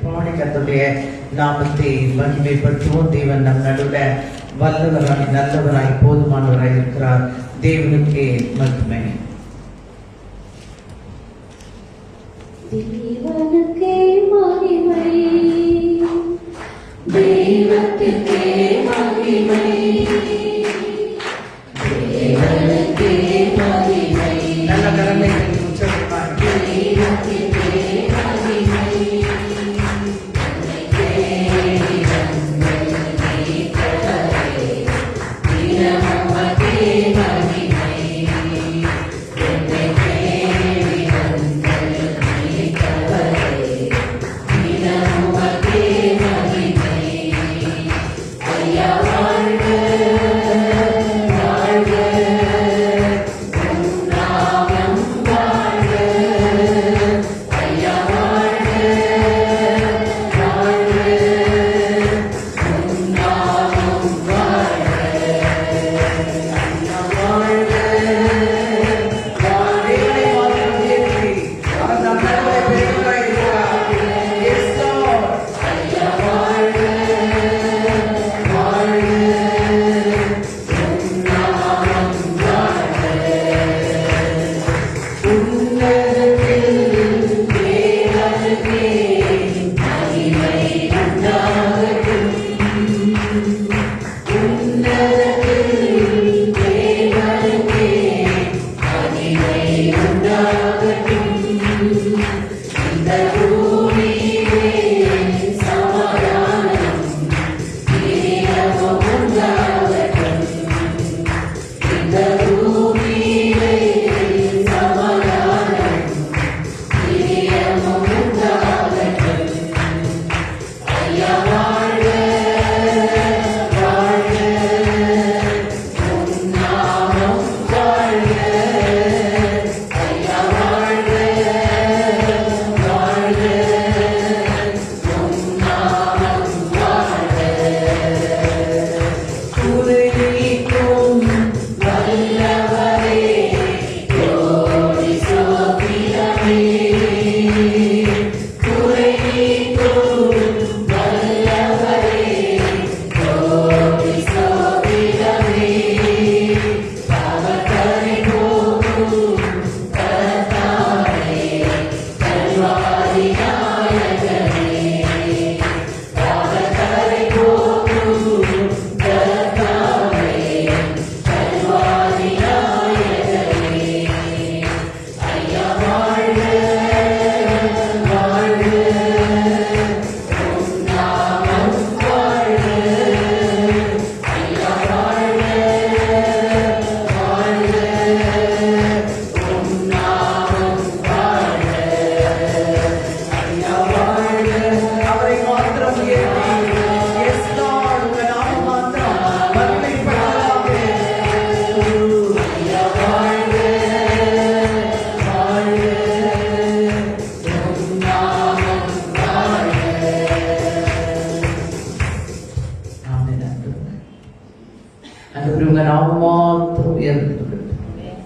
கர்த்தருடைய நாமத்தை மகிமைப்படுத்துவோம். தேவன் நம் நடுவுல வல்லவராய் நல்லவராய் போதுமானவராய் இருக்கிறார். தேவனுக்கே மகிமை. தேவனுக்கே மகிமை, தெய்வத்துக்கே மகிமை, தேவனுக்கே மகிமை. நல்ல கரங்களை உச்சரிப்பார். தெய்வத்துக்கே மகிமை,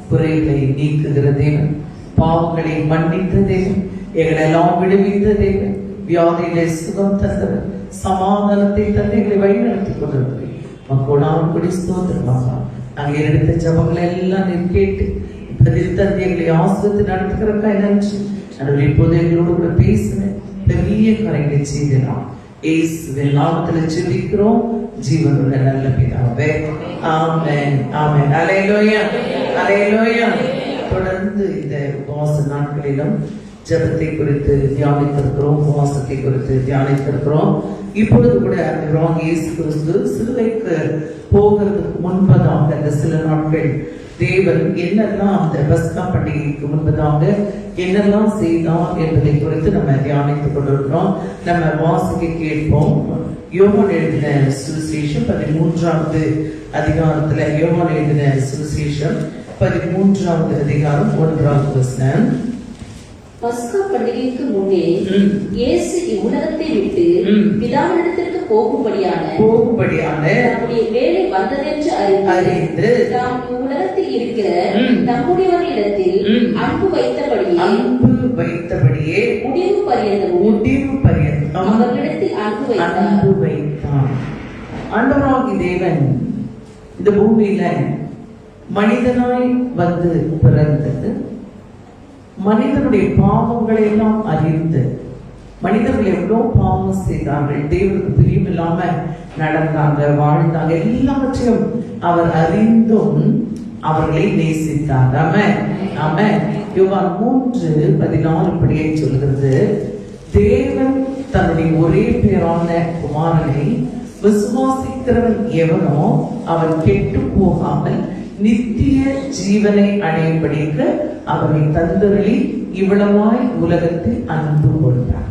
குறைகளை நீக்குகிற தேவன், பாவங்களை மன்னித்த தேவன், எங்களெல்லாம் விடுவித்த தேவன், வியாதியிலே சுகம் தந்தவர், சமாதானத்தை தந்து எங்களை வழிநடத்தி கொண்டிருக்கிறேன். மக்களோடு ஸ்தோத்திரமாக நாங்கள் எடுத்த ஜபங்களை எல்லாம் நீர் கேட்டு பதில் தந்து எங்களை ஆசிரியத்தை நடத்துகிறக்காய் நன்றி. நடுவில் இப்போது எங்களோடு கூட பேசினேன், பெரிய காரியங்களை செய்தலாம். இயேசுவின் நாமத்தில் ஜெபிக்கிறோம் ஜீவனுள்ள நல்ல பிதாவே, ஆமென் ஆமென். அல்லேலூயா அல்லேலூயா. தொடர்ந்து இந்த உபவாச நாட்களிலும் ஜெபத்தை குறித்து தியானித்திருக்கிறோம், உபவாசத்தை குறித்து தியானித்திருக்கிறோம். இப்பொழுது கூட இயேசு கிறிஸ்து சிலுவைக்கு போகிறதுக்கு முன்பதாக அந்த சில நாட்கள் தேவன் என்னெல்லாம் அந்த பஸ்கா பண்டிகைக்கு முன்பதாக என்னெல்லாம் செய்தார் என்பதை குறித்து நம்ம தியானித்துக் கொண்டிருக்கிறோம். நம்ம வாசிக்க கேட்போம். யோவான் எழுதின சுவிசேஷம் 13வது அதிகாரத்துல, யோவான் எழுதின சுவிசேஷம் 13வது அதிகாரம் 1வது வசனம். பஸ்கா பண்டிகைக்கு முன்னே இயேசு இவ்வுலகத்தை விட்டு பிதாவினிடத்திற்கு போகும்படியான நம்முடைய வேலை வந்ததென்று அறிந்து நாம் இவ்வுலகத்தில் இருக்கிற நம்முடையவர்களிடத்தில் அன்பு வைத்தபடியே முடிவு பரியந்தமும் அவர்களிடத்தில் அன்பு வைத்தார். ஆண்டவராகிய தேவன் இந்த பூமியில மனிதனாய் வந்து பிறந்தது, மனிதனுடைய பாவங்களை எல்லாம் அறிந்து, மனிதர்கள் எவ்வளவு பாவம் செய்தார்கள், தேவனுக்கு பிரியமில்லாம நடந்தாங்க, வாழ்ந்தாங்க, எல்லாவற்றையும் அவர் அறிந்தும் அவர்களை நேசித்தார். ஆமென். யோவான் 3:14 இப்படியே சொல்கிறது, தேவன் தன்னுடைய ஒரே பேரான குமாரனை விசுவாசிக்கிறவன் எவனோ அவன் கெட்டு போகாமல் நித்திய ஜீவனை அடையும்படிக்கு அவரை தந்தருளி இவ்வளவாய் உலகத்தில் அன்பு கொண்டார்.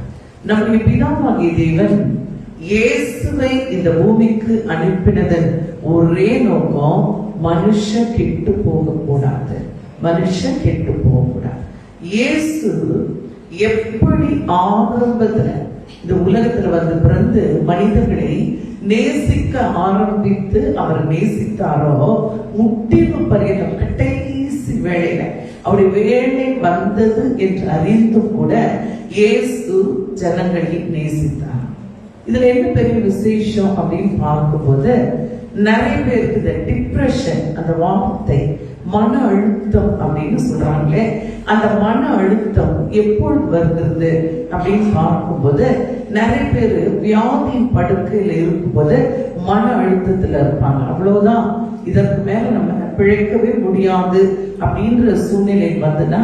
நம்முடைய பிதாவாகிய தேவன் இயேசுவை இந்த பூமிக்கு அனுப்பினதன் ஒரே நோக்கம், மனுஷன் கெட்டு போகக்கூடாது. இயேசு எப்படி ஆரம்பத்துல இந்த உலகத்துல வந்து பிறந்து மனிதர்களை நேசிக்க ஆரம்பித்து அவர் நேசித்தாரோ, முட்டிவு பரியந்தம் கடைசி வேளையில அவருடைய வேலை வந்தது என்று அறிந்தும் கூட இயேசு ஜனங்களை நேசித்தார். இதுல என்ன பெரிய விசேஷம் அப்படின்னு பார்க்கும்போது, நிறைய பேருக்கு இந்த டிப்ரெஷன், அந்த வார்த்தை மன அழுத்தம் அப்படின்னு சொல்றாங்களே, அந்த மன அழுத்தம் எப்பொழுது வருகிறது அப்படின்னு பார்க்கும்போது, நிறைய பேர் வியாதியின் படுக்கையில இருக்கும்போது மன அழுத்தத்துல இருப்பாங்க. அவ்வளவுதான், இதற்கு மேல நம்ம பிழைக்கவே முடியாது அப்படின்ற சூழ்நிலை வந்துன்னா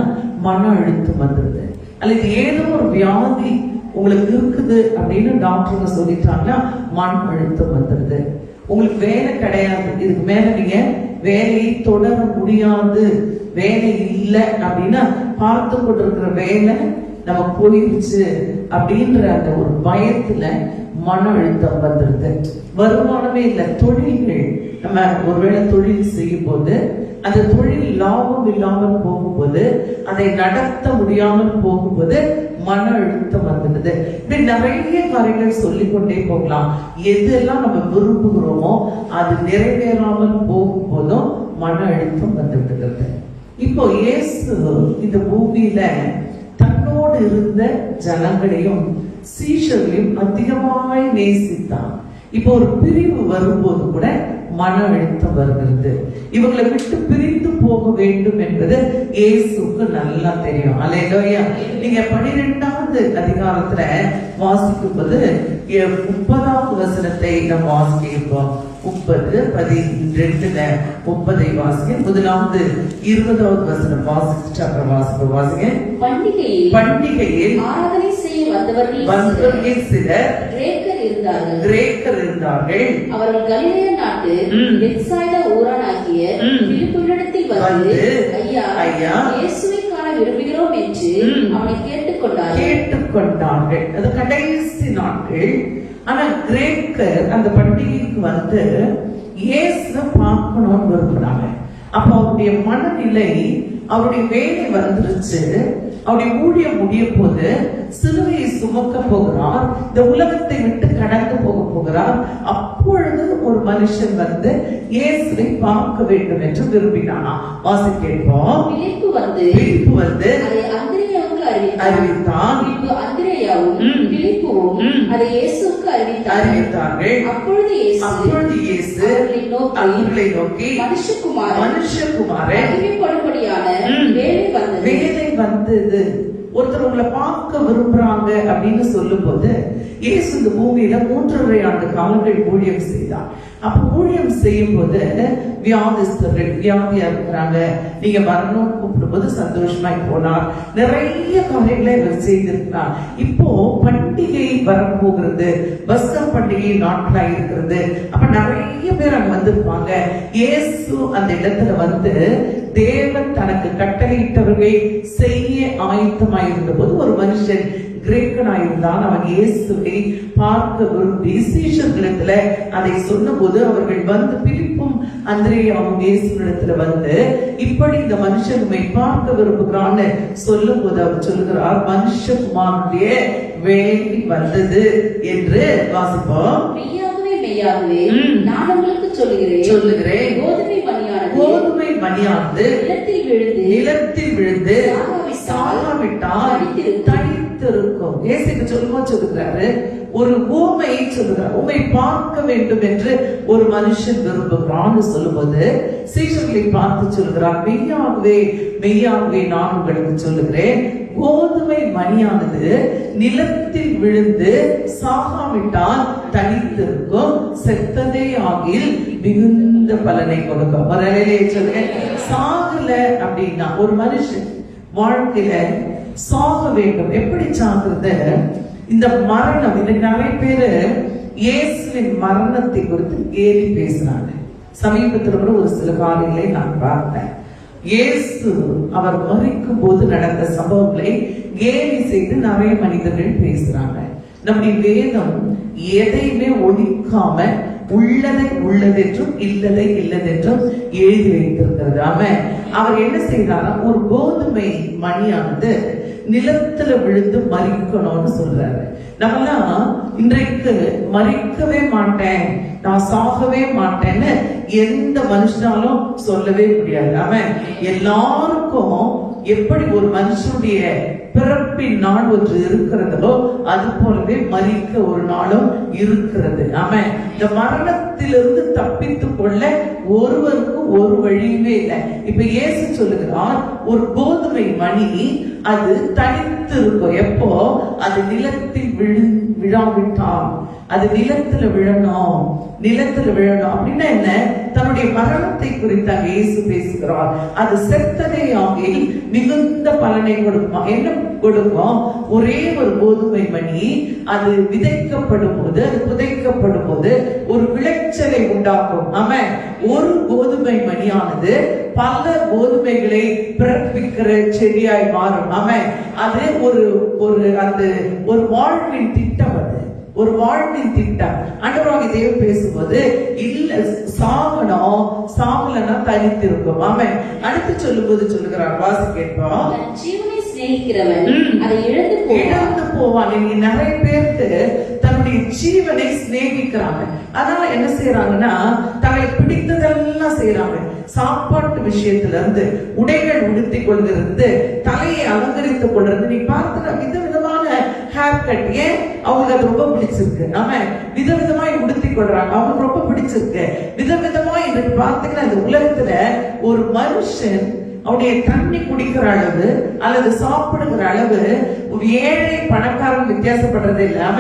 மன அழுத்தம் வந்துருது. அல்லது ஏதோ ஒரு வியாதி உங்களுக்கு இருக்குது அப்படின்னு டாக்டருங்க சொல்லிட்டாங்கன்னா மன அழுத்தம் வந்துடுது. உங்களுக்கு வேலை கிடையாது, இதுக்கு மேல நீங்க வேலையை தொடர முடியாது, வேலை இல்லை அப்படின்னா பார்த்து கொண்டிருக்கிற வேலை நம்ம போயிடுச்சு அப்படின்ற அந்த ஒரு பயத்துல மன அழுத்தம் வந்துடுது. வருமானமே இல்லை, தொழில்கள் நம்ம ஒருவேளை தொழில் செய்யும் போது அந்த தொழில் லாபம் இல்லாமல் போகும்போது, அதை நடத்த முடியாமல் போகும்போது மன அழுத்தம் வந்துடுது. இப்படி நிறைய காரியங்கள் சொல்லிக்கொண்டே போகலாம். எதெல்லாம் நம்ம விரும்புகிறோமோ அது நிறைவேறாமல் போகும்போதும் மன அழுத்தம் வந்து விடுகிறது. இப்போ இயேசு இந்த பூமியில தன்னோடு இருந்த ஜனங்களையும் சீஷர்களையும் அதிகமாய் நேசித்தான். இப்போ ஒரு பிரிவு வரும்போது கூட மன அழுத்தம் வருகிறது. இவங்களை விட்டு பிரிந்து போக வேண்டும் என்பது இயேசுக்கு நல்லா தெரியும். அல்லேலூயா. நீங்க 12வது அதிகாரத்துல வாசிக்கும் போது 30வது வசனத்தை நம்ம வாசிக்கிறோம். 30, 12, 30 வாசிங்க. முதலாவது 20வது வசனம் வாசிச்சுட்டு அப்புறம் வாசிங்க. பண்டிகையில் ஆராதனை செய்ய வந்தவர்கள் சிலர் கிரேக்கர் இருந்தார்கள். அவர்கள் கலிலேயா நாட்டு பெத்சாய்தா ஊரானாகிய பிலிப்புவினிடத்தில் வந்து, ஐயா, இயேசுவை காண விரும்புகிறோம் என்று அவனை கேட்டுக்கொண்டார்கள். அது கடைசி நாட்கள். ஆனா கிரேக்கர் அந்த பண்டிகைக்கு வந்து இயேசுவை பார்க்கணும்னு விரும்புறாங்க. அப்ப அவருடைய மனநிலை, அவருடைய வேலை வந்துருச்சு, அவருடைய ஊழியம் முடிய போது சிலுவையை சுமக்க போகிறார், இந்த உலகத்தை விட்டு கடந்து போகிறார். அப்பொழுது ஒரு மனுஷன் வந்து இயேசுவை பார்க்க வேண்டும் என்று விரும்பினானா. வாசிப்போம். பிலிப்பு வந்து அறிவித்தான். அதை இயேசுவுக்கு அறிவித்தார்கள். அப்பொழுது இயேசு அவர்களை நோக்கி, மனுஷகுமாரன் வேலை வந்தது. ஒருத்தர் உங்களை பார்க்க விரும்புறாங்க அப்படின்னு சொல்லும் போது, இயேசு இந்த பூமியில 3.5 ஆண்டு காலங்கள் ஊழியம் செய்தார். அப்ப ஊழியம் செய்யும் போது வியாதிஸ்தர்கள், வியாதியா இருக்கிறாங்க, நீங்க வரணும்னு கூப்பிடும் போது சந்தோஷமாய் போனார். நிறைய காரியங்களை இவர் செய்திருக்கிறார். இப்போ பண்டிகை வரப்போகிறது, பஸ்கா பண்டிகை நாட்களா இருக்கிறது. அப்ப நிறைய பேர் அங்க வந்திருப்பாங்க. இயேசு அந்த இடத்துல வந்து தேவன் தனக்கு கட்டளையிட்டவர்களை செய்ய ஆயத்தமாயிருந்த போது ஒரு மனுஷன் கிரேக்கனாயிருந்தான். அவன் இயேசுவை பார்க்க விரும்பி சீஷர்களிடத்துல அதை சொன்ன போது அவர்கள் வந்து, பிலிப்பும் அந்திரேயாவும் இயேசுவிடத்துல வந்து இப்படி இந்த மனுஷன் உம்மை பார்க்க விரும்புகிறான்னு சொல்லும் போது அவர் சொல்லுகிறார், மனுஷகுமாரனுடைய வேலை வந்தது என்று வாசிப்போம். மெய்யாகவே நான் உங்களுக்கு சொல்லுகிறேன், கோதுமை மணியானது நிலத்தில் விழுந்து சாகாவிட்டால் தனித்திருக்கும். இயேசு சொல்லுகிறாரு, ஒரு ஊமையை சொல்லுகிறார். உம்மை பார்க்க வேண்டும் என்று ஒரு மனுஷன் விரும்புகிறான்னு சொல்லும்போது சீஷர்களை பார்த்து சொல்லுகிறார், மெய்யாகவே நான் உங்களுக்கு சொல்லுகிறேன், கோதுமை மணியானது நிலத்தில் விழுந்து சாகாவிட்டால் தனித்திருக்கும், செத்ததே ஆகில் மிகுந்த பலனை கொடுக்கும். சொல்லுங்க, சாகல அப்படின்னா ஒரு மனுஷன் வாழ்க்கையில சாக வேண்டும். எப்படி சாகுறது? இந்த மரணம், இன்னைக்கு நிறைய பேரு இயேசுவின் மரணத்தை குறித்து கேலி பேசுறாங்க. சமீபத்தில் கூட ஒரு சில காலைகளை நான் பார்த்தேன். இயேசு அவர் மரிக்கும் போது நடந்த சம்பவங்களை கேலி செய்து நிறைய மனிதர்கள் பேசுறாங்க. நம்முடைய வேதம் எதையுமே ஒழிக்காம உள்ளதை உள்ளதென்றும் இல்லதை இல்லதென்றும் எழுதி வைத்திருக்கிறது. அவர் என்ன செய்தாரா, ஒரு கோதுமை மணியானது நிலத்துல விழுந்து மறிக்கணும்னு சொல்றாரு. நம்மெல்லாம் இன்றைக்கு மறிக்கவே மாட்டேன், நான் சாகவே மாட்டேன்னு எந்த மனுஷனாலும் சொல்லவே முடியாது. அவன் எல்லாருக்கும் எப்படி ஒரு மனுஷனுடைய பிறப்பின் நாள் ஒன்று இருக்கிறதோ அது போலவே மரிக்க ஒரு நாளும் இருக்கிறது. அவன் இந்த மரணத்திலிருந்து தப்பித்துக் கொள்ள ஒருவருக்கு ஒரு வழியுமே இல்லை. இப்ப இயேசு சொல்லுகிறார், ஒரு கோதுமை மணி அது தனித்து இருக்கும். எப்போ அது நிலத்தில் விழாவிட்டால், அது நிலத்துல விழணும் அப்படின்னா என்ன? தன்னுடைய மரணத்தை குறித்து அங்கே இயேசு பேசுகிறார். அது செத்ததே ஆகில் மிகுந்த பலனை கொடுக்குமா? என்ன கொடுக்கும்? ஒரே ஒரு கோதுமை மணி அது விதைக்கப்படும் போது, அது புதைக்கப்படும் போது ஒரு விளைச்சலை உண்டாக்கும். ஆமென். ஒரு கோதுமை மணியானது பல கோதுமைகளை பிறப்பிக்கிற செடியாய் மாறும். ஆமென். அது ஒரு வாழ்வின் திட்டம். அது ஒரு வாழ்வின் திட்டம். ஆண்டவராகிய தேவன் பேசும்போது இல்ல சாகணும், சாகலன்னா தனித்திருக்கும். ஆமென். அடுத்து சொல்லும்போது சொல்லுகிறார், வாசி கேட்போம், ஜீவனை சிநேகிக்கிறவன் அதை இழந்து போவான். நிறைய பேருக்கு தன்னுடைய ஜீவனை சிநேகிக்கிறாங்க. அதனால என்ன செய்யறாங்கன்னா, தங்களை பிடித்ததெல்லாம் செய்யறாங்க. சாப்பாட்டு விஷயத்துல இருந்து, உடைகள் உடுத்திக் கொள்கிறது, தலையை அலங்கரித்துக் கொள்றது. நீ பார்த்து விதவிதமான ஹேர் கட், ஏன் அவங்களுக்கு அது ரொம்ப பிடிச்சிருக்கு. ஆமா, விதவிதமாய் உடுத்திக் கொள்றாங்க, அவங்களுக்கு ரொம்ப பிடிச்சிருக்கு. விதவிதமாய் இன்றைக்கு பார்த்தீங்கன்னா இந்த உலகத்துல ஒரு மனுஷன் அவருடைய தண்ணி குடிக்கிற அளவு அல்லது சாப்பிடுகிற அளவு ஒரு ஏழை பணக்காரன் வித்தியாசப்படுறது இல்லாம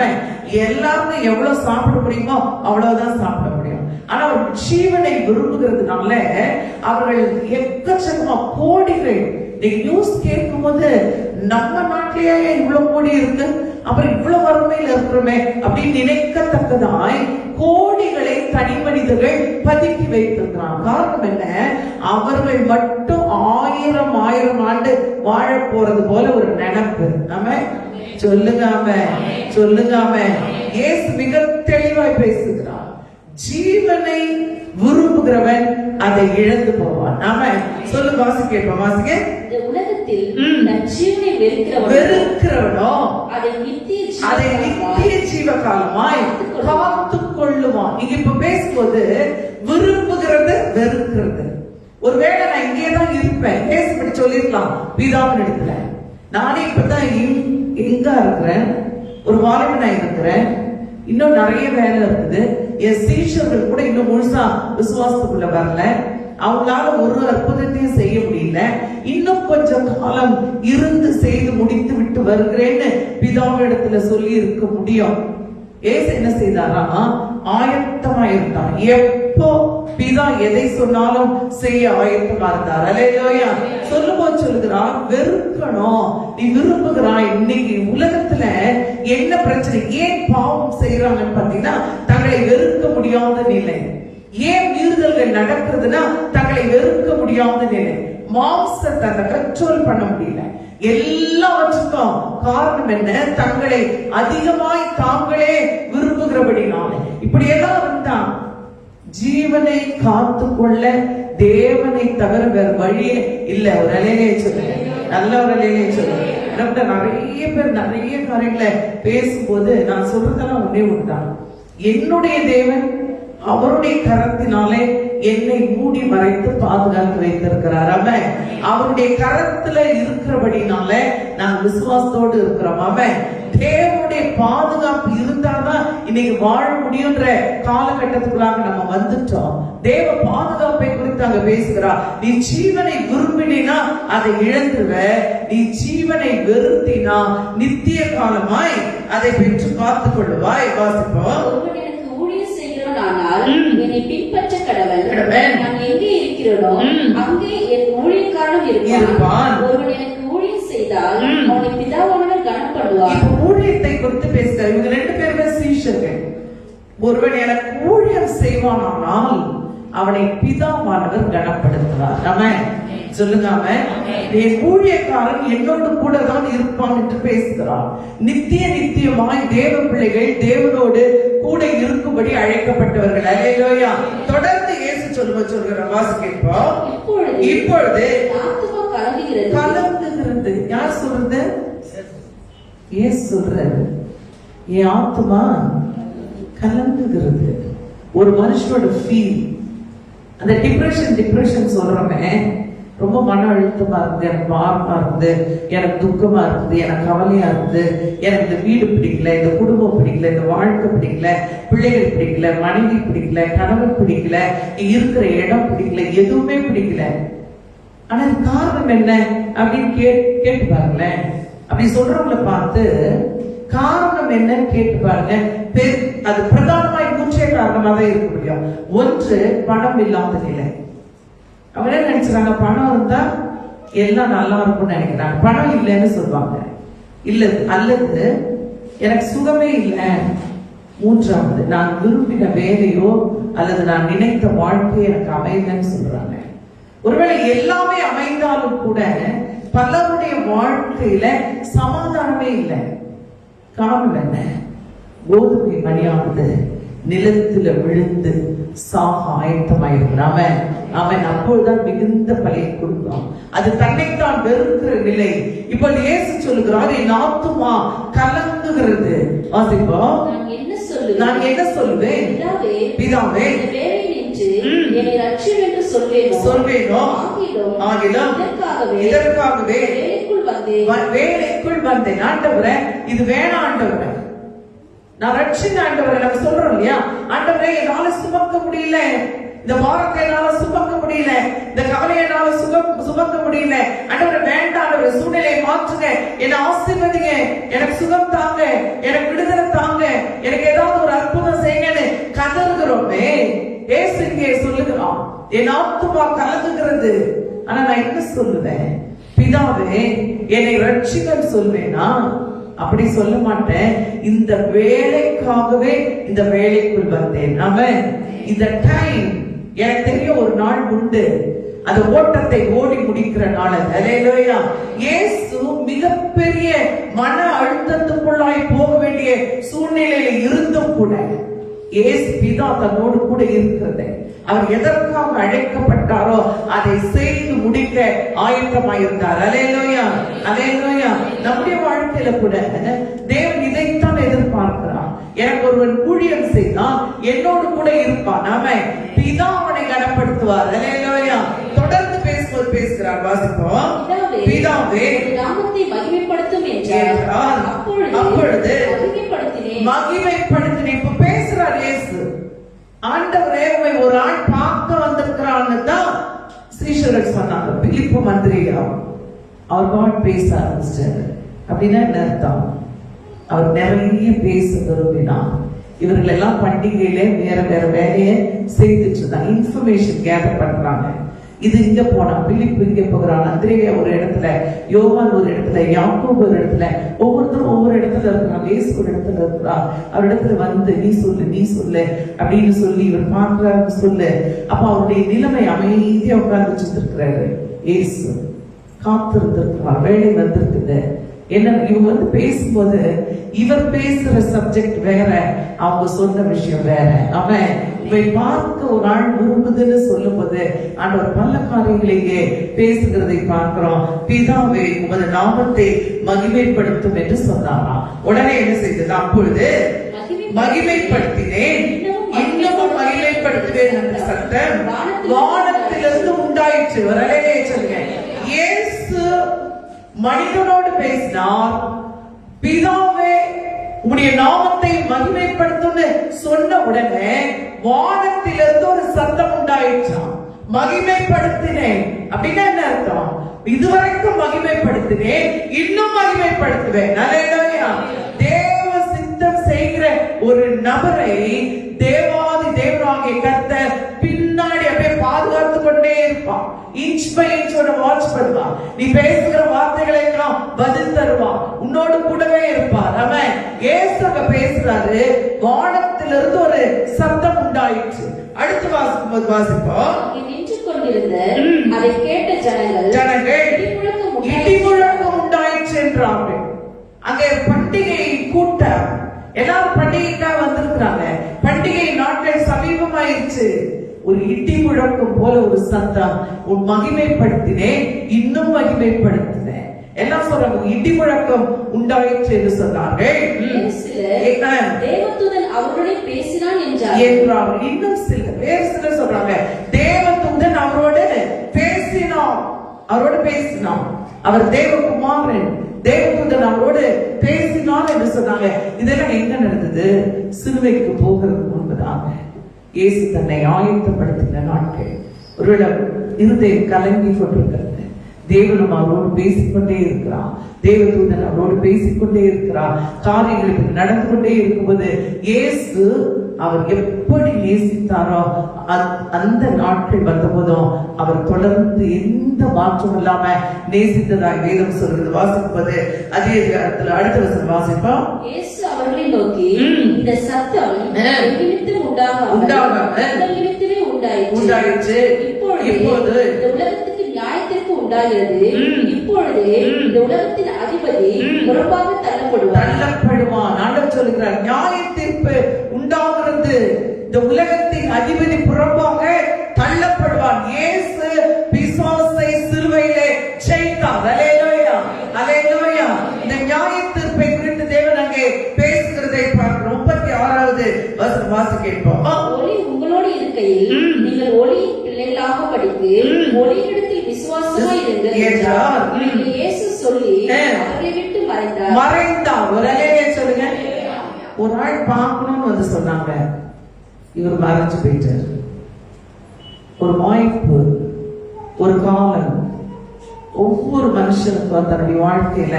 எல்லாருமே எவ்வளவு சாப்பிட முடியுமோ அவ்வளவுதான் சாப்பிட முடியும். ஆனா ஒரு ஜீவனை விரும்புகிறதுனால அவர்கள் எக்கச்சக்கமா கோடிகள். நியூஸ் கேட்கும் போது நம்ம நாட்டிலேயே இவ்வளவு கோடி இருக்கு, அப்புறம் இவ்வளவு வறுமையில் இருக்கிறோமே அப்படின்னு நினைக்கத்தக்கதாய் கோடிகளை தனி மனிதர்கள் பதுக்கி வைத்திருக்கிறான். காரணம் என்ன? அவர்கள் மட்டும் 1000 ஆண்டு வாழ போறது போல ஒரு நினைப்பு. சொல்லுங்க. இயேசு மிக தெளிவாய் பேசுகிறார். ஜீவனை விரும்புகிறவன் அதை இழந்து போவான். நாம சொல்லு, வாசி கேட்போம். வாசிக்க, உலகத்தில் ஜீவனை வெறுக்கிறவனோ அதை நித்திய ஜீவ காலமாய் காத்துக் கொள்ளுவான். இங்க இப்ப பேசும்போது விரும்புகிறது வெறுக்கிறது. ஒருவேளை நான் இங்கேதான் இருப்பேன், பேசப்படி சொல்லிருக்கலாம் பிதாவின் இடத்துல. நானே இப்பதான் எங்க இருக்கிறேன், ஒரு வாரம் நான் இருக்கிறேன், இன்னும் நிறைய வேலை இருக்குது. என் சீஷர்கள் கூட இன்னும் முழுசா விசுவாசத்துக்குள்ள வரல, அவங்களால ஒரு அற்புதத்தையும் செய்ய முடியல. இன்னும் கொஞ்சம் காலம் இருந்து செய்து முடித்து விட்டு வருகிறேன்னு பிதாவிடத்துல சொல்லி இருக்க முடியும். ஏசு என்ன செய்தாரா? ஆயத்தமா இருந்தார். எப்போ பிதா எதை சொன்னாலும் செய்ய ஆயத்தமா இருந்தார். அல்லேலூயா. சொல்லும்போது சொல்லுகிறார், வெறுக்கணும். நீ விரும்புகிறாய். இன்னைக்கு உலகத்துல என்ன பிரச்சனை, ஏன் பாவம் செய்யறாங்கன்னு பாத்தீங்கன்னா தங்களை வெறுக்க முடியாத நிலை. ஏன் மீறுதல்கள் நடக்கிறதுனா தங்களை வெறுக்க முடியாத நிலை. மாம்சத்தை கண்ட்ரோல் பண்ண முடியல. எல்லாவற்றுக்கும் காரணம் என்ன? தங்களை அதிகமாய் தாங்களே விரும்புகிறபடினால. இப்படி எல்லாம் இருந்தா ஜீவனை காத்து கொள்ள தேவனை தவிர வேற வழியே இல்ல. ஒரு அலையிலே சொல்லுங்க, நல்ல ஒரு அலையிலே சொல்லுங்க. நிறைய பேர் நிறைய காரியங்களை பேசும்போது நான் சொல்றதெல்லாம் ஒன்னே ஒன்றுதான். என்னுடைய தேவன் அவருடைய கரத்தினாலே என்னை மூடி மறைத்து பாதுகாத்து வைத்திருக்கிறார். அவன் அவருடைய கரத்துல இருக்கிறபடினால நான் விசுவாசத்தோடு இருக்கிறோம். அவன் தேவனுடைய பாதுகாப்பு இருந்தாதான் இன்னைக்கு வாழ முடியுன்ற காலகட்டத்துக்குள்ளாக நம்ம வந்துட்டோம். தேவ பாதுகாப்பை குறித்து அங்க பேசுகிறார். நீ ஜீவனை விரும்பினா அதை இழந்துருவ, நீ ஜீவனை வெறுத்தினா நித்திய காலமாய் அதை பெற்று காத்துக் கொள்ளுவாய். வாசிப்போம். ஆனால் என்னை பின்பற்ற கடவன். நான் எங்கே இருக்கிறேனோ அங்கே என் ஊழியக்காரனும் இருப்பான். ஒருவன் எனக்கு ஊழியம் செய்தால் அவனை பிதாவானவர் கனப்படுவார். ஊழியத்தை குறித்து பேசுகிறார். இவங்க ரெண்டு பேருமே சீஷர்கள். ஒருவன் எனக்கு ஊழியம் செய்வானால் அவனை பிதாவானவர் கனப்படுத்துவார். ஆமென் சொல்லுங்க. அவன் என் ஊழியக்காரன் என்னோடு கூட தான் இருப்பான் என்று பேசுகிறார். நித்தியமாய் தேவ பிள்ளைகள் தேவனோடு கூட இருக்கும்படி அழைக்கப்பட்டவர்கள். அல்லேலூயா. தொடர்ந்து இயேசு சொல்கிற வாசிப்போம். இப்பொழுது கலங்குகிறது. யார் சொல்றது? இயேசு சொல்றாரு, என் ஆத்துமா கலங்குகிறது. ஒரு மனுஷனோட ஃபீல், அந்த டிப்ரெஷன் சொல்றமே, ரொம்ப மன அழுத்தமா இருந்து, எனக்கு பாரமா இருந்து, எனக்கு துக்கமா இருந்து, எனக்கு கவலையா இருந்து, எனக்கு இந்த வீடு பிடிக்கல, இந்த குடும்பம் பிடிக்கல, இந்த வாழ்க்கை பிடிக்கல, பிள்ளைகள் பிடிக்கல, மனைவி பிடிக்கல, கணவன் பிடிக்கல, இருக்கிற இடம் பிடிக்கல, எதுவுமே பிடிக்கல. ஆனா காரணம் என்ன அப்படின்னு கேட்டு பாருங்களேன். அப்படி சொல்றவங்களை பார்த்து காரணம் என்னன்னு கேட்டு பாருங்க. அது பிரதானமாய் மூச்சே காரணமாக தான் இருக்க முடியும். ஒன்று, பணம் இல்லாத நிலை. அவங்க என்ன நினைச்சாங்க, பணம் இருந்தா எல்லாம் நல்லா இருக்கும்னு நினைக்கிறாங்க. பணம் இல்லைன்னு சொல்லுவாங்க. இல்ல, அல்லது எனக்கு சுகமே இல்லை. மூன்றாவது, நான் விரும்பின வேலையோ அல்லது நான் நினைத்த வாழ்க்கை எனக்கு அமையலன்னு சொல்றாங்க. ஒருவேளை எல்லாமே அமைந்தாலும் கூட பலருடைய வாழ்க்கையில சமாதானமே இல்லை. காரணம் என்ன? கோதுமை மணியானது நிலத்துல விழுந்து சாக ஆயத்தமாயிருக்கிறான். அவன் அப்பொழுதுதான் மிகுந்த பலனை கொடுக்கும். அது தன்னைத்தான் வெறுக்கிற நிலை. இப்ப இயேசு சொல்லுகிறார், என் ஆத்துமா கலங்குகிறது. வாசிப்போம். நான் என்ன சொல்லுவேன்? பிதாவே, சொல்வேனோ ஆகிலும் இதற்காகவே வேலைக்குள் வந்தேன். ஆண்டவரே, இது வேணாம் ஆண்டவரே, நான் ரட்சிங்க ஆண்டவரே. நம்ம சொல்றோம் இல்லையா, ஆண்டவரே என்னால சுமக்க முடியல, இந்த வாரத்தை என்னால சுமக்க முடியல, இந்த கவலையை என்னால சுமக்க முடியல. ஆண்டவரே வேண்டாம் ஆண்டவரே, சூழ்நிலையை மாற்றுங்க, என்னை ஆசீர்வதிங்க, எனக்கு சுகம் தாங்க, எனக்கு விடுதலை தாங்க, எனக்கு ஏதாவது ஒரு அற்புதம் செய்யுங்கன்னு கதறுகிறோமே. இயேசு இங்கே சொல்லுகிறான், என் ஆத்துமா கலங்குகிறது. ஆனா நான் என்ன சொல்லுவேன்? பிதாவே என்னை ரட்சிக்கன்னு சொல்வேனா? அப்படி சொல்ல மாட்டேன். இந்த வேலைக்காகவே இந்த வேலைக்குள் வந்தேன். அவன் இந்த டைம் எனக்கு தெரியும், ஒரு நாள் உண்டு, அந்த ஓட்டத்தை ஓடி முடிக்கிற நாள். அல்லேலூயா. இயேசு மிகப்பெரிய மன அழுத்தத்துக்குள்ளாய் போக வேண்டிய சூழ்நிலையில இருந்தும் கூட இயேசு பிதா தன்னோடு கூட இருக்கிறது. அவர் எதற்காக அழைக்கப்பட்டாரோ அதை செய்து முடிக்க ஆயத்தமாயிருந்தார். அல்லேலூயா, அல்லேலூயா. நம்முடைய வாழ்க்கையில கூட தேவன் இதைத்தான் எதிர்பார்க்கிறார். எனக்கு ஒருவன் ஊழியம் செய்தால் என்னோடு கூட இருப்பான். நாம பிதா அவனை கனப்படுத்துவார். அல்லேலூயா. தொடர்ந்து பேசுகிறார். வாசிப்போம். பிதாவே நாமத்தை மகிமைப்படுத்தும் என்றார். அப்பொழுது மகிமைப்படுத்தினேன். இப்ப பேசுறார் இயேசு. ஆண்டவரே, உம்மை ஒரு ஆள் பார்க்க வந்திருக்கிறான்னு தான் சீஷர்கள் சொன்னாங்க. பிலிப்பு மந்திரியா அவர் பாட் பேச ஆரம்பிச்சாரு. அப்படின்னா என்ன அர்த்தம்? அவர் நிறைய பேச விரும்பினார். இவர்கள் எல்லாம் பண்டிகையில வேற வேற வேலையை செய்துட்டு இருந்தாங்க. இன்ஃபர்மேஷன் கேதர் பண்றாங்க. இது இங்க போனா, பிலிப்பு இங்க போகிறான், அந்திரேயா ஒரு இடத்துல, யோவான் ஒரு இடத்துல, யாக்கோபு ஒரு இடத்துல, ஒவ்வொருத்தரும் ஒவ்வொரு இடத்துல இருக்கிறாங்க. இயேசு ஒரு இடத்துல இருக்கிறார். அவர் இடத்துல வந்து நீ சொல்லு அப்படின்னு சொல்லி இவர் பார்க்கிறாரு. சொல்லு. அப்ப அவருடைய நிலைமை அமைதியா உட்கார்ந்து இருக்கிறாரு. இயேசு காத்திருந்திருக்கிறார். வேலை வந்திருக்குது. என்ன இவங்க வந்து பேசும்போது இவர் பேசுற சப்ஜெக்ட் வேற, அவங்க சொன்ன விஷயம் வேற. அவன் இவை பார்க்க ஒரு ஆள் விரும்புதுன்னு சொல்லும் போது ஆண்டவர் பல காரியங்களிலே பேசுகிறதை பார்க்கிறோம். பிதாவே உமது நாமத்தை மகிமைப்படுத்தும் என்று சொன்னாராம். உடனே என்ன செய்தது? அப்பொழுது மகிமைப்படுத்தினேன், இன்னமும் மகிமைப்படுத்துவேன் என்ற சத்தம் வானத்திலிருந்து உண்டாயிற்று. வரலே சொல்லுங்க. இயேசு மனிதனோடு பேசினார். பிதாவே உம்முடைய நாமத்தை மகிமைப்படுத்தும் சொன்ன உடனே வானத்திலிருந்து ஒரு சத்தம் உண்டாயிற்றான். மகிமைப்படுத்தினேன் அப்படின்னா என்ன அர்த்தம்? இதுவரைக்கும் மகிமைப்படுத்தினேன், இன்னும் மகிமைப்படுத்துவேன். அல்லேலூயா. தேவ சித்தம் செய்கிற ஒரு நபரை தேவாதி தேவனாகிய கர்த்தர் பின்னாடி அப்படியே பாதுகாத்து கொண்டே இருப்பான். இன்ச் பை இன்ச்சோட வாட்ச் பண்ணுவான். நீ பேசுகிற வார்த்தைகளை எல்லாம் பதில் தருவான். உன்னோடு கூடவே இருப்பார். அவன் ஏசுக பேசுறாரு. வானத்திலிருந்து ஒரு சத்தம் உண்டாயிற்று. அடுத்து வாசிப்போம். நின்று கொண்டிருந்த அதை கேட்ட ஜனங்கள் இடி முழக்கம் உண்டாயிற்று என்றார்கள். அங்கே பண்டிகை கூட்டம், எல்லாரும் பண்டிகைக்காக வந்திருக்கிறாங்க. பண்டிகை நாட்கள் சமீபமாயிருச்சு. ஒரு இடி முழக்கம் போல ஒரு சத்தம். உன் மகிமைப்படுத்தினேன், இன்னும் மகிமைப்படுத்தினேன். எல்லாம் சொல்றாங்க. இடி முழக்கம் உண்டாயிற்று என்று சொன்னார்கள். தேவதூதன் அவரோட பேசினான் என்றார்கள். இன்னும் வேறு சிலர் சொல்றாங்க தேவதூதன் அவரோடு பேசினான். அவரோடு பேசினான். அவர் தேவகுமாரன். தேவதூதன் அவரோடு பேசினான் என்று சொன்னாங்க. இதெல்லாம் எங்க நடந்தது? சிலுவைக்கு போகிறது முன்பதாக இயேசு தன்னை ஆயத்தப்படுத்தின நாட்கள். ஒருவேளை இருதயம் கலங்கி கொண்டிருக்கிறது. தேவனும் அவரோடு பேசிக்கொண்டே இருக்கிறார். தேவதூதன் அவரோடு பேசிக்கொண்டே இருக்கிறார். காரியங்கள் நடந்து கொண்டே இருக்கும்போது இயேசு அவர் எப்படி நேசித்தாரோ அந்த நாட்கள் வந்தபோதும் அவர் தொடர்ந்து எந்த மாற்றம் இல்லாம நேசித்ததாக வேதம் சொல்றது. வாசிப்பது அதே அதிகாரத்தில் அடுத்த வசனம் வாசிப்போம். இயேசு அவர்களை நோக்கி, இந்த சத்தம் உண்டாயிற்று. இப்போது இந்த உலகத்துக்கு நியாயத்திற்கு உண்டாகிறது. இப்பொழுது இந்த உலகத்தின் அதிபதி புறம்பாக தள்ளப்படுவான். ஆண்டவர் சொல்லுகிறார், நியாய தீர்ப்பு உண்டாகிறது. இந்த உலகத்தின் அதிபதி புறம்பாக தள்ளப்படுவான். இயேசு பிசாசை சிலுவையிலே ஜெயித்தார். அல்லேலூயா, அல்லேலூயா. இந்த நியாய தீர்ப்பை குறித்து தேவன் அங்கே பேசுகிறதை பார்க்கிறோம். 36வது வசனம் வாசிப்போம். ஒளி உங்களோடு இருக்கையில் நீங்கள் ஒளியின் பிள்ளைகளாக படித்து ஒளியிடத்தில் விசுவாசமாய் இருங்கள் என்றார். இயேசு சொல்லி அவர்களை விட்டு மறைந்தார். ஒரு அலையே சொல்லுங்க. ஒரு ஆள் பார்க்கணும்னு வந்து சொன்னாங்க. இவர் மறைஞ்சு போயிட்டார். ஒரு வாய்ப்பு, ஒரு காலம் ஒவ்வொரு மனுஷனுக்கும் தன்னுடைய வாழ்க்கையில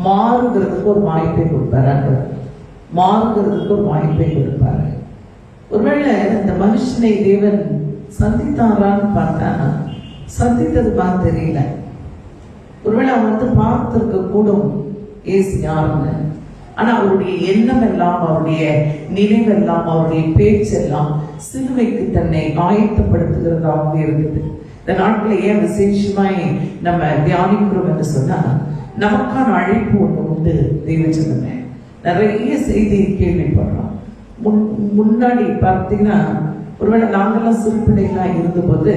மாறுகிறதுக்கு ஒரு வாய்ப்பை கொடுப்பாரு. மாறுகிறதுக்கு ஒரு வாய்ப்பை கொடுப்பாரு. ஒருவேளை இந்த மனுஷனை தேவன் சந்தித்தாரான்னு பார்த்தா சந்தித்தது பார்த்து தெரியல. ஒருவேளை அவன் வந்து பார்த்திருக்க கூடும் ஏசு யாருன்னு. ஆனா அவருடைய எண்ணம் எல்லாம், அவருடைய நினைவெல்லாம், அவருடைய பேச்செல்லாம் சிலுவைக்கு தன்னை ஆயத்தப்படுத்துகிறதாக இருக்குது. இந்த நாட்களை ஏன் விசேஷமாய் நம்ம தியானிக்கிறோம் என்று சொன்னா, நமக்கான அழைப்பு ஒண்ணு உண்டு. தெய்வச்சனமே நிறைய செய்தி கேள்விப்படுறோம். முன்னாடி பார்த்தீங்கன்னா ஒருவேளை நாங்கெல்லாம் சிறு பிள்ளைகளா இருந்தபோது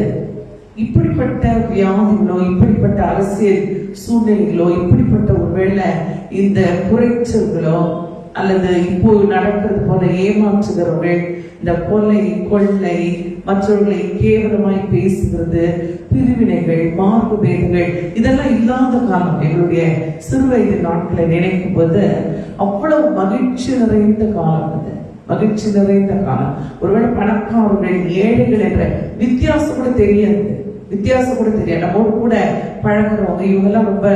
இப்படிப்பட்ட வியாதிகளோ, இப்படிப்பட்ட அரசியல் சூழ்நிலைகளோ, இப்படிப்பட்ட ஒருவேளை இந்த குறைச்சல்களோ அல்லது இப்போ நடக்கிறது போல ஏமாற்றுகிறவர்கள், இந்த கொலை, கொள்ளை, மற்றவர்களை கேவலமாய் பேசுகிறது, பிரிவினைகள், மார்பு பேதங்கள் இதெல்லாம் இல்லாத காலம். எங்களுடைய சிறுவயது நாட்களை நினைக்கும் போது அவ்வளவு மகிழ்ச்சி நிறைந்த காலம் அது. மகிழ்ச்சி நிறைந்த காலம். ஒருவேளை பணக்காரர்கள், ஏழைகள் என்ற வித்தியாசம் கூட தெரியாது. நம்மோடு கூட பழகிறவங்க இவங்கெல்லாம் ரொம்ப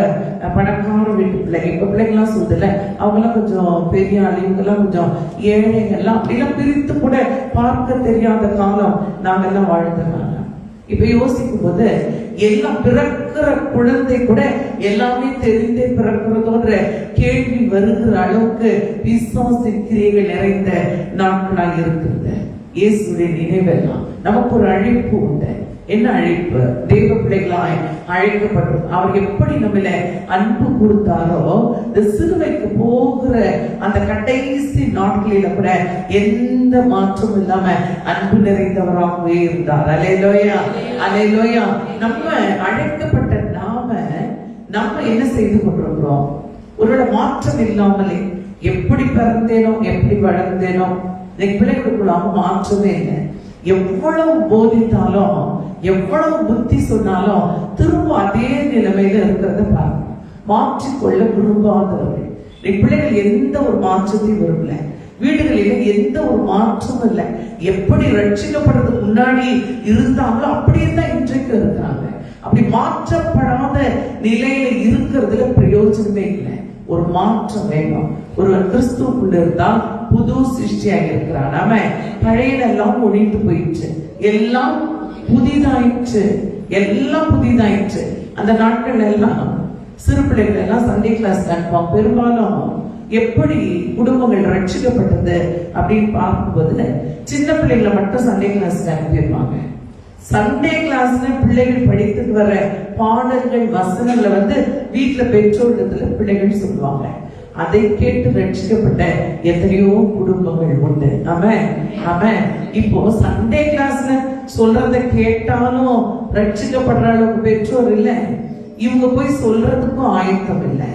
பணக்கார வீட்டு பிள்ளைங்க. இப்ப பிள்ளைங்கெல்லாம் சொல்லுதுல, அவங்கெல்லாம் கொஞ்சம் பெரிய ஆள், இவங்கெல்லாம் கொஞ்சம் ஏழைகள்லாம் அப்படிலாம் பிரித்து கூட பார்க்க தெரியாத காலம் நாங்கெல்லாம் வாழ்ந்தனால. இப்ப யோசிக்கும் போது எல்லாம் பிறக்கிற குழந்தை கூட எல்லாமே தெரிந்தே பிறக்கிறதோன்ற கேள்வி வருகிற அளவுக்கு விசுவாசி கிரியைகள் நிறைந்த நாட்களாக இருக்கிறது. இயேசுடைய நினைவெல்லாம் நமக்கு ஒரு அழைப்பு உண்டு. என்ன அழைப்பு? தேவ பிள்ளைகளாய் அழைக்கப்பட்டோம். அவர் எப்படி நம்மள அன்பு கொடுத்தாரோ, இந்த சிலுவைக்கு போகிற அந்த கடைசி நாட்களில கூட எந்த மாற்றம் இல்லாம அன்பு நிறைந்தவராகவே இருந்தார். அல்லேலூயா, அல்லேலூயா. நம்ம அழைக்கப்பட்ட நாம என்ன செய்து கொண்டிருக்கிறோம்? ஒருவேளை மாற்றம் இல்லாமலே எப்படி பிறந்தேனோ, எப்படி வளர்ந்தேனோ, பிள்ளைகளுக்குள்ளாக மாற்றமே இல்லை. எவ்வளவு போதித்தாலும், எவ்வளவு புத்தி சொன்னாலும் திரும்ப அதே நிலைமையில இருக்கிறத பாருங்க. மாற்றிக்கொள்ள விரும்பாதவர்கள். பிள்ளைகள் எந்த ஒரு மாற்றத்தையும் விரும்பல. வீடுகளில எந்த ஒரு மாற்றமும் இல்லை. எப்படி ரட்சிக்கப்படுறதுக்கு முன்னாடி இருந்தாங்களோ அப்படியே தான் இன்றைக்கு இருக்கிறாங்க. அப்படி மாற்றப்படாத நிலையில இருக்கிறதுல பிரயோஜனமே இல்லை. ஒரு மாற்றம் வேணும். ஒரு கிறிஸ்துவுக்குள்ள இருந்தால் புது சிருஷ்டியாக இருக்கிறான். நாம பழையதெல்லாம் ஒழிந்து போயிடுச்சு, எல்லாம் புதிதாயிற்று, எல்லாம் புதிதாயிற்று. அந்த நாட்கள் எல்லாம் சிறு பிள்ளைகள் எல்லாம் சண்டே கிளாஸ் அனுப்போம். பெரும்பாலும் எப்படி குடும்பங்கள் ரட்சிக்கப்பட்டது அப்படின்னு பார்க்கும்போது சின்ன பிள்ளைகளை மட்டும் சண்டே கிளாஸ் அனுப்பிடுவாங்க. சண்டே கிளாஸ்ல பிள்ளைகள் படித்துட்டு வர பாடல்கள், வசனங்களை வீட்டுல பெற்றோர்ல பிள்ளைகள் சொல்லுவாங்க. அதை கேட்டு ரட்சிக்கப்பட்ட எத்தனையோ குடும்பங்கள் உண்டு. ஆமென், ஆமென். இப்போ சண்டே கிளாஸ்ல சொல்றத கேட்டாலும் ரட்சிக்கப்படுற அளவுக்கு பெற்றோர் இல்லை. இவங்க போய் சொல்றதுக்கும் ஆயத்தம் இல்லை.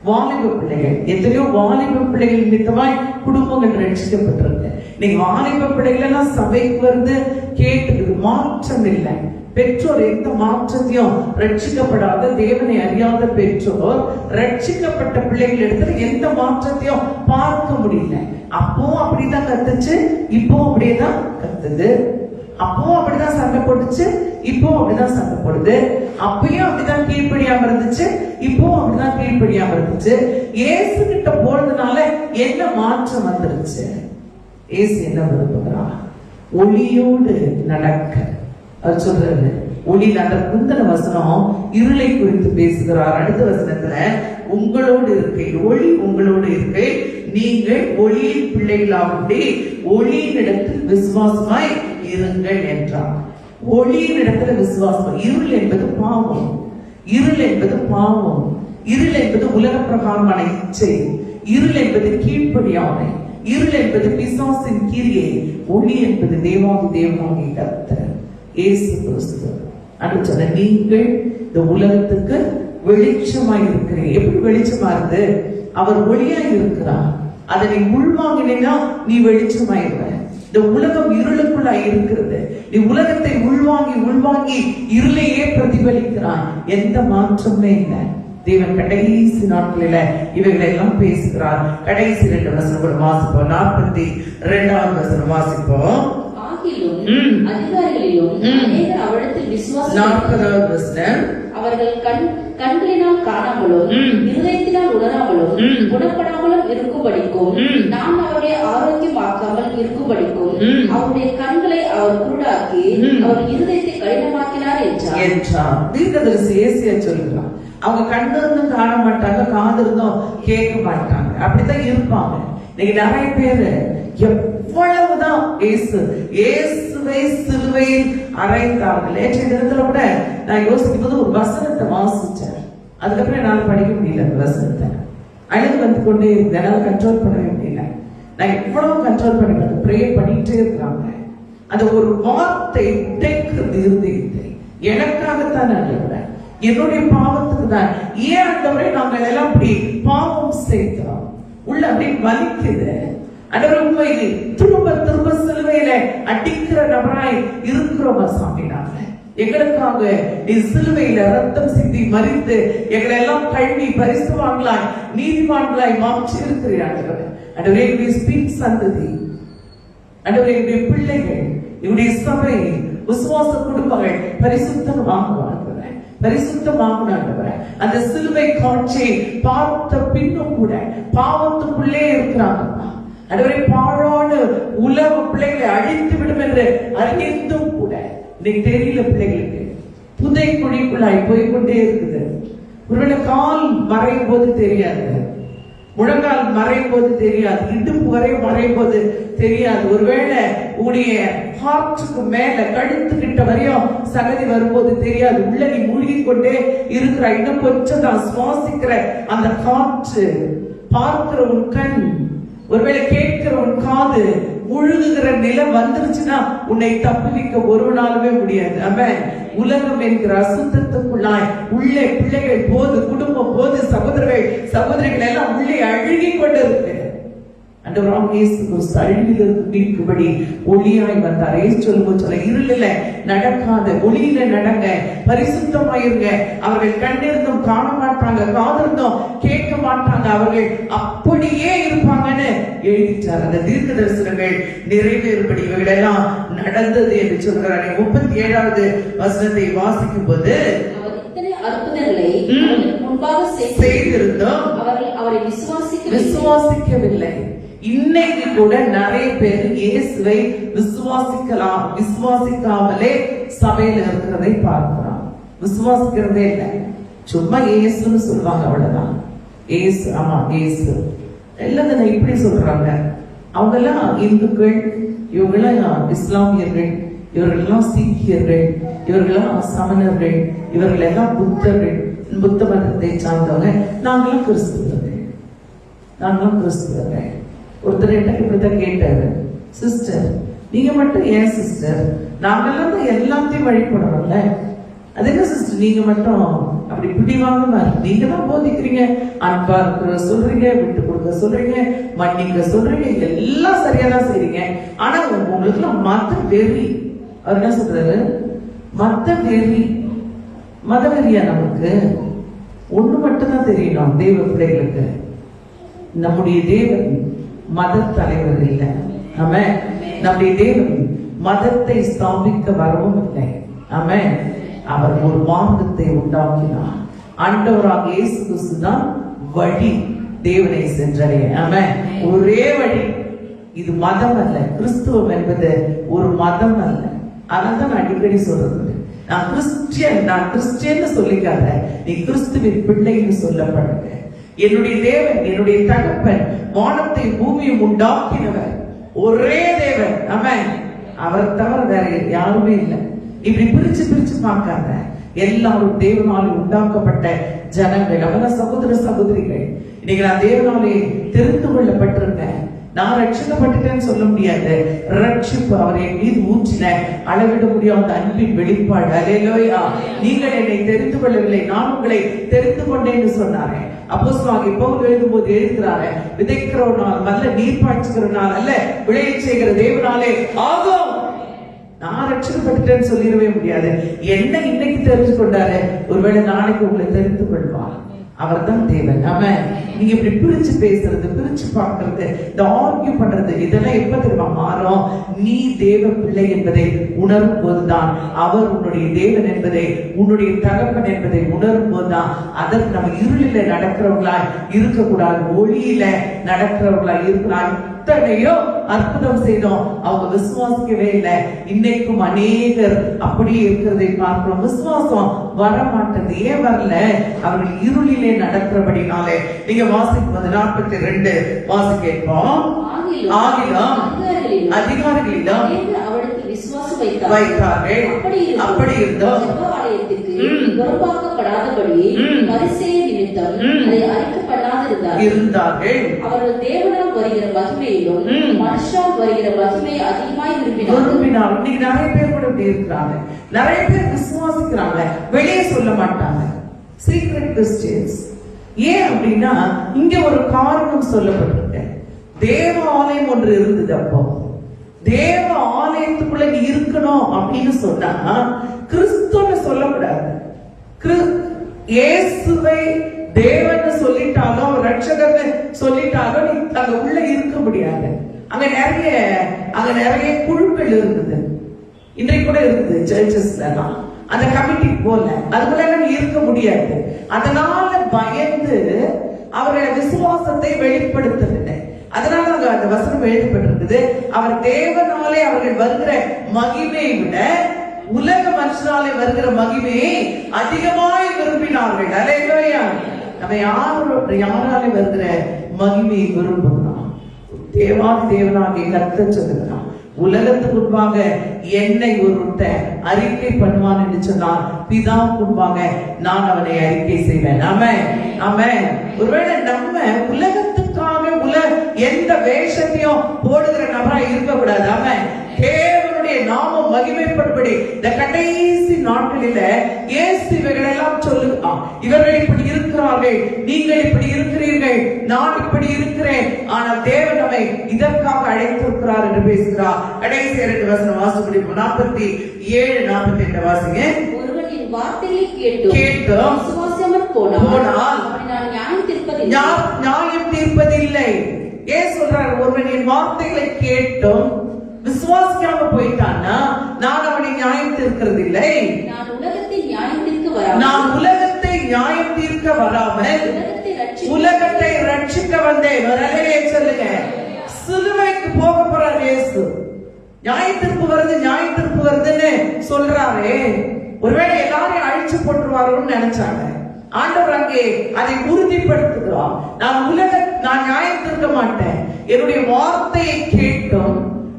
வாலிப பிள்ளைகள், எத்தனையோ வாலிப பிள்ளைகள் நிமித்தமாய் குடும்பங்கள் ரட்சிக்கப்பட்டிருக்கு. நீங்க வாலிப பிள்ளைகள் எல்லாம் சபைக்கு வந்து கேட்டுக்குது, மாற்றம் இல்லை. பெற்றோர் எந்த மாற்றத்தையும், ரட்சிக்கப்படாத தேவனை அறியாத பெற்றோர் ரட்சிக்கப்பட்ட பிள்ளைகள் இடத்துல எந்த மாற்றத்தையும் பார்க்க முடியல. அப்போ அப்படிதான் கத்துச்சு, இப்போ அப்படியேதான் கத்துது. அப்போ அப்படிதான் சண்டை போட்டுச்சு, இப்போ அப்படிதான் சண்டை போடுது. அப்பயும் அப்படிதான் கீழ்ப்படியாம இருந்துச்சு, இப்போ அப்படிதான் கீழ்ப்படியாம இருந்துச்சு. ஏசு கிட்ட போறதுனால என்ன மாற்றம் வந்துருச்சு? ஏசு என்ன விரும்புகிறார்? ஒளியோடு நடக்க. அவர் சொல்றாரு, ஒளி. அந்த முந்தின வசனம் இருளை குறித்து பேசுகிறார். அடுத்த வசனத்துல உங்களோடு இருக்கையில், ஒளி உங்களோடு இருக்கையில் நீங்கள் ஒளியின் பிள்ளைகளாகும்படி ஒளியின் இடத்தில் விசுவாசமாய் இருங்கள் என்றார். ஒளியின் இடத்துல விசுவாசம். இருள் என்பது பாவம், இருள் என்பது பாவம், இருள் என்பது உலக பிரகாரமான இச்சை, இருள் என்பது கீழ்ப்படியாமை, இருள் என்பது பிசாசின் கிரியை. ஒளி என்பது தேவாதி தேவனாகி கர்த்தர் இயேசு கிறிஸ்து. அப்படின்னு சொன்ன நீங்கள் இந்த உலகத்துக்கு வெளிச்சமாய் இருக்கிறீங்க. எப்படி வெளிச்சமா இருந்து? அவர் ஒளியா இருக்கிறார். அதை நீ உள்வாங்கினா நீ வெளிச்சமாயிருவ. இந்த உலகம் இருளுக்குள்ள இருக்கிறது. நீ உலகத்தை உள்வாங்கி உள்வாங்கி இருளையே பிரதிபலிக்கிறான். எந்த மாற்றமே இல்லை. தேவன் கடைசி நாட்களில இவைகளை எல்லாம் பேசுகிறார். கடைசி 2 வசனம் வாசிப்போம். 42வது வசனம் வாசிப்போம். அதிகாரிகளிலும் அநேகர் அவரிடத்தில் விசுவாசம் 40வது வசனம். அவர்கள் கண்களினால் காணாமலும் இருதயத்தினால் உணராமலும் குணப்படாமலும் இருக்கும்படிக்கும், நான் அவருடைய ஆரோக்கியமாக்காமல் இருக்கும்படிக்கும் அவருடைய கண்களை அவர் குருடாக்கி அவர் இருதயத்தை கடினமாக்கினார் என்றார். தீர்க்கதரிசி ஏசியா சொல்கிறார். அவங்க கண்ணு இருந்தும் காண மாட்டாங்க, காது இருந்தும் கேட்க மாட்டாங்க, அப்படித்தான் இருப்பாங்க. இன்னைக்கு நிறைய பேரு எவ்வளவுதான் இயேசுவை சிலுவையில் அறைந்தார்கள். நேற்றைய தினத்துல கூட நான் யோசிக்கும் போது ஒரு வசனத்தை வாசிச்சேன். அதுக்கப்புறம் என்னால படிக்க முடியல. அந்த வசனத்தை அழுது வந்து கொண்டே இருந்தேன். என்னால கண்ட்ரோல் பண்ணவே முடியல. நான் எவ்வளவு கண்ட்ரோல் பண்ணி ப்ரே பண்ணிட்டே இருக்கிறாங்க. அந்த ஒரு வார்த்தை உடைக்கிறது இருந்தது. எனக்காகத்தான் ஆண்டவரே, என்னுடைய பாவத்துக்கு தான். ஏன் ஆண்டவரே நாங்கள் எல்லாம் அப்படி பாவம் செய்கிறோம்? உள்ள அப்படி வலிக்குது. ஆண்டவரே, உண்மையிலே திரும்ப திரும்ப சிலுவையில அடிக்கிற நபராய் இருக்கிறோம் சாமி. நாங்க எங்களுக்காக நீ சிலுவையில ரத்தம் சிந்தி மறித்து எங்களை எல்லாம் கழுவி பரிசுத்தவான்களாய் நீதிமான்களாய் மாற்றி இருக்கிறார்கள். ஆண்டவரே, என்னுடைய ஸ்பீச் சந்ததி, ஆண்டவரே, என்னுடைய பிள்ளைகள், என்னுடைய சபை, விசுவாச குடும்பங்கள் பரிசுத்தமாக அந்த சிலுவை காட்சியை பார்த்த பின்னும் கூட பாவத்துக்குள்ளே இருக்கிறாங்க. ஆண்டவரே, பாழான உலக பிள்ளைகளை அழித்து விடும் என்று அறிந்தும் கூட இன்னைக்கு தெரியல. பிள்ளைகளுக்கு புதை குழிக்குள்ளாய் போய்கொண்டே இருக்குது. ஒருவேளை கால் மறையும் போது தெரியாது, முழங்கால் மறையும் போது தெரியாது, இடுப்பு வரை மறையும் போது தெரியாது. ஒருவேளை உடைய ஹார்ட்டுக்கு மேல கழுத்து கிட்ட வரையும் சகதி வரும்போது தெரியாது. உள்ள நீ மூழ்கி கொண்டே இருக்கிற, இன்னும் கொஞ்சம் தான் சுவாசிக்கிற அந்த காற்று, பார்க்கிற உன் கண், ஒருவேளை கேட்கிற உன் காது, முழுகுகிற நிலம் வந்துருச்சுன்னா உன்னை தப்புவிக்க ஒருவனாலுமே முடியாது. அவன் உலகம் என்கிற அசுத்தத்துக்குள்ளாய் உள்ளே பிள்ளைகள் போது, குடும்பம் போது, சகோதரிகள் எல்லாம் உள்ளே அழுகி கொண்டிருக்கு. ஆண்டவராகிய இயேசு கிறிஸ்து அழிவிலிருந்து மீட்கும்படி ஒளியாய் வந்தார். சொல்ல இருளில நடக்காத, ஒளியில நடங்க, பரிசுத்தமாயிருங்க. அவர்கள் கண்ணிருந்தும் காண மாட்டாங்க, காதிருந்தும் கேட்க மாட்டாங்க, அவர்கள் அப்படியே இருப்பாங்கன்னு எழுதிட்டார். அந்த தீர்க்க தரிசனங்கள் நிறைவேறும்படி இவைகளெல்லாம் நடந்தது என்று சொல்கிறார். 37வது வசனத்தை வாசிக்கும் போது அற்புதங்களை முன்பாக செய்திருந்தோம், அவர்கள் அவரை விசுவாசிக்கவில்லை. இன்னைக்கு கூட நிறைய பேர் இயேசுவை விசுவாசிக்காமலே சபையில இருக்கிறதை பார்க்கிறோம். விசுவாசிக்கிறதே இல்லை, சும்மா இயேசுன்னு சொல்லுவாங்க, அவ்வளவுதான். இயேசு, ஆமா இயேசு எல்லாத்தையும் இப்படி சொல்றாங்க. அவங்க எல்லாம் இந்துக்கள், இவங்கெல்லாம் இஸ்லாமியர்கள், இவர்களெல்லாம் சீக்கியர்கள், இவர்களெல்லாம் சமணர்கள், இவர்கள் எல்லாம் புத்தர்கள், புத்த மதத்தை சார்ந்தவங்க. நாங்களும் கிறிஸ்துவர்கள். ஒருத்தர் இப்படித்தான் கேட்டாரு, சிஸ்டர் நீங்க மட்டும் ஏன் சிஸ்டர், நாங்கெல்லாம் தான் எல்லாத்தையும் வழிபடுறோம்ல, அது என்ன சிஸ்டர் நீங்க மட்டும் அப்படி பிடிவாங்க, நீங்க தான் போதிக்கிறீங்க, அன்பா இருக்கிற சொல்றீங்க, விட்டு கொடுக்க சொல்றீங்க, மன்னிக்க சொல்றீங்க, எல்லாம் சரியாதான் செய்றீங்க, ஆனா உங்களுக்கு மத வெறி. அவர் என்ன சொல்றாரு, மத வெறி, மதவெறியா? நமக்கு ஒண்ணு மட்டும் தான் தெரியணும், தேவ பிள்ளைகளுக்கு நம்முடைய தேவன் மத தலைவர் இல்லை. ஆமென். நம்முடைய தேவன் மதத்தை ஸ்தாபிக்க வரவும் இல்லை. ஆமென். அவர் ஒரு மார்க்கத்தை உண்டாக்கினார். ஆண்டவராக இயேசு கிறிஸ்து தான் வழி தேவனை சென்றடைய. ஆமென். ஒரே வழி. இது மதம் அல்ல. கிறிஸ்துவம் என்பது ஒரு மதம் அல்ல. அதான் நான் அடிக்கடி சொல்றது, நான் கிறிஸ்டியன் சொல்லிக்காத, நீ கிறிஸ்துவின் பிள்ளைன்னு சொல்லப்படுங்க. என்னுடைய தேவன், என்னுடைய தகப்பன், வானத்தை பூமியும் உண்டாக்கினவர் ஒரே தேவன். ஆமென். அவர் தவிர வேற யாருமே இல்லை. இப்படி பிரிச்சு பார்க்காத. எல்லாரும் தேவனாலே உண்டாக்கப்பட்ட ஜனங்கள், அவன சகோதர சகோதரிகள். இன்னைக்கு நான் தேவனாலே தெரிந்து கொள்ளப்பட்டிருக்கேன். நான் ரட்சிக்கப்பட்டுட்டேன்னு சொல்ல முடியாது. ரட்சிப்பு அவரை மீது ஊற்றின அளவிட முடியாத அன்பின் வெளிப்பாடு. அல்லேலூயா. நீங்கள் என்னை தெரிந்து கொள்ளவில்லை, நான் உங்களை தெரிந்து கொண்டேன்னு சொன்னாரே. அப்போஸ்தலனாகிய பவுல் எழுதும்போது எழுதுகிறாரே, விதைக்கிறவனால் அல்ல, நீர் பாய்ச்சுகிறவனால் அல்ல, விளைய செய்கிற தேவனாலே ஆகும். நான் ரட்சிக்கப்பட்டுட்டேன்னு சொல்லிடவே முடியாது. என்ன இன்னைக்கு தெரிஞ்சு கொண்டாரு, ஒருவேளை நாளைக்கு உங்களை தெரிந்து கொள்வார். அவர் தான் தேவன். ஆமென். நீங்க இப்படி பிரிச்சு பேசுறது, பிரிச்சு பார்க்கறது, இந்த ஆர்கியூ பண்றது, இதெல்லாம் எப்ப தெரியுமா மாறும்? நீ தேவ பிள்ளை என்பதை உணரும் போதுதான், அவர் உன்னுடைய தேவன் என்பதை, உன்னுடைய தகப்பன் என்பதை உணரும் போதுதான். அதற்கு நம்ம இருளில நடக்கிறவங்களாய் இருக்கக்கூடாது, ஒளியில நடக்கிறவங்களாய் இருக்கலாம். இத்தனையோ அற்புதம் செய்தோம், அவங்க விசுவாசிக்கவே இல்லை. இன்னைக்கும் அநேகர் அப்படியே இருக்கிறதை பார்க்கிறோம். விசுவாசம் வர மாட்டது. ஏன் வரல? அவர்கள் இருளிலே நடக்கிறபடினாலே. நீங்க வாசிப்பது 42 வாசிப்போம். ஆகிலும் அதிகாரிகளிடம் வைத்தார்கள். அப்படி இருந்தோம் இருந்தார்கள். அவர்கள் தேவனால் வருகிற மகிமையிலும் மனுஷால் வருகிற மகிமையை அதிகமாய் விரும்பினார். இன்னைக்கு நிறைய பேர் கூட இப்படி இருக்கிறாங்க. நிறைய பேர் விசுவாசிக்கிறாங்க, வெளியே சொல்ல மாட்டாங்க. Secret Christians. ஏன் அப்படின்னா, இங்க ஒரு காரணம் சொல்லப்பட்டிருக்கு. தேவ ஆலயம் ஒன்று இருந்தது. அப்போ தேவ ஆலயத்துக்குள்ள நீ இருக்கணும் அப்படின்னு சொன்னா கிறிஸ்துன்னு சொல்லக்கூடாது. இயேசுவை தேவன் சொல்லிட்டாலும், அவர் ரட்சகர்னு சொல்லிட்டாலும் நீ அங்க உள்ள இருக்க முடியாது. அங்க நிறைய குழுக்கள் இருக்குது. இன்றைக்கு கூட இருக்குது சர்ச்சஸ்ல எல்லாம். அந்த கமிட்டி போல அதுக்குள்ள நீ இருக்க முடியாது. அதனால பயந்து அவருடைய விசுவாசத்தை வெளிப்படுத்தவில்லை. அதனால அந்த வசனம் எழுதப்பட்டிருக்குது, அவர் தேவனாலே அவர்கள் வருகிற மகிமையை விட உலக மனுஷனாலே வருகிற மகிமையை அதிகமாய் விரும்பினார்கள். அல்லேலூயா. நம்ம யாராலே வருகிற மகிமையை விரும்புகிறோம்? தேவாதி தேவனாகிய கர்த்தர் சொல்லுகிறான், உலகத்துக்கு முன்பாக என்னை ஒருத்தன் அறிக்கை பண்ணுவான் என்று சொன்னார், பிதாவுக்கு முன்பாக நான் அவனை அறிக்கை செய்வேன். ஆமென், ஆமென். ஒருவேளை நம்ம உலகத்துக்காக எந்த வேஷத்தையும் போடுகிற நபரா இருக்கக்கூடாது. ஆமென். தேவனுடைய நாமம் மகிமைப்படும்படி இந்த கடைசி நாட்களில இயேசு இவர்களெல்லாம் சொல்லுகிறான், இவர்கள் இப்படி இருக்கிறார்கள், நீங்கள் இப்படி இருக்கிறீர்கள், நான் இப்படி இருக்கிறேன், ஆனால் தேவன் நம்மை இதற்காக அழைத்திருக்கிறார் என்று பேசுகிறார். கடைசி 2 வசனம் வாசிப்போம். 47, 48 வாசிங்க. ஒருவனின் வார்த்தையை கேட்டும் விசுவாசாமல் போனால் அவனை நான் நியாயம் தீர்ப்பதில்லை. ஏன் சொல்றார்? ஒருவனின் வார்த்தைகளை கேட்டும் விசுவாசிக்காம போயிட்டான்னா நான் அவனை நியாயம் தீர்க்கிறது இல்லை. நான் உலகத்தை நியாயம் தீர்க்க வராமல் உலகத்தை ரட்சிக்க வந்தேன். சொல்லுங்க. சிலுவைக்கு போக போறார் இயேசு. நியாய தீர்ப்பு வருதுன்னு சொல்றாரு. ஒருவேளை எல்லாரையும் அழிச்சு போட்டுருவாரோன்னு நினைச்சாங்க. ஆண்டவர் அங்கே அதை உறுதிப்படுத்துகிறார். நான் நியாயம் தீர்க்க மாட்டேன். என்னுடைய வார்த்தையை கேட்டும்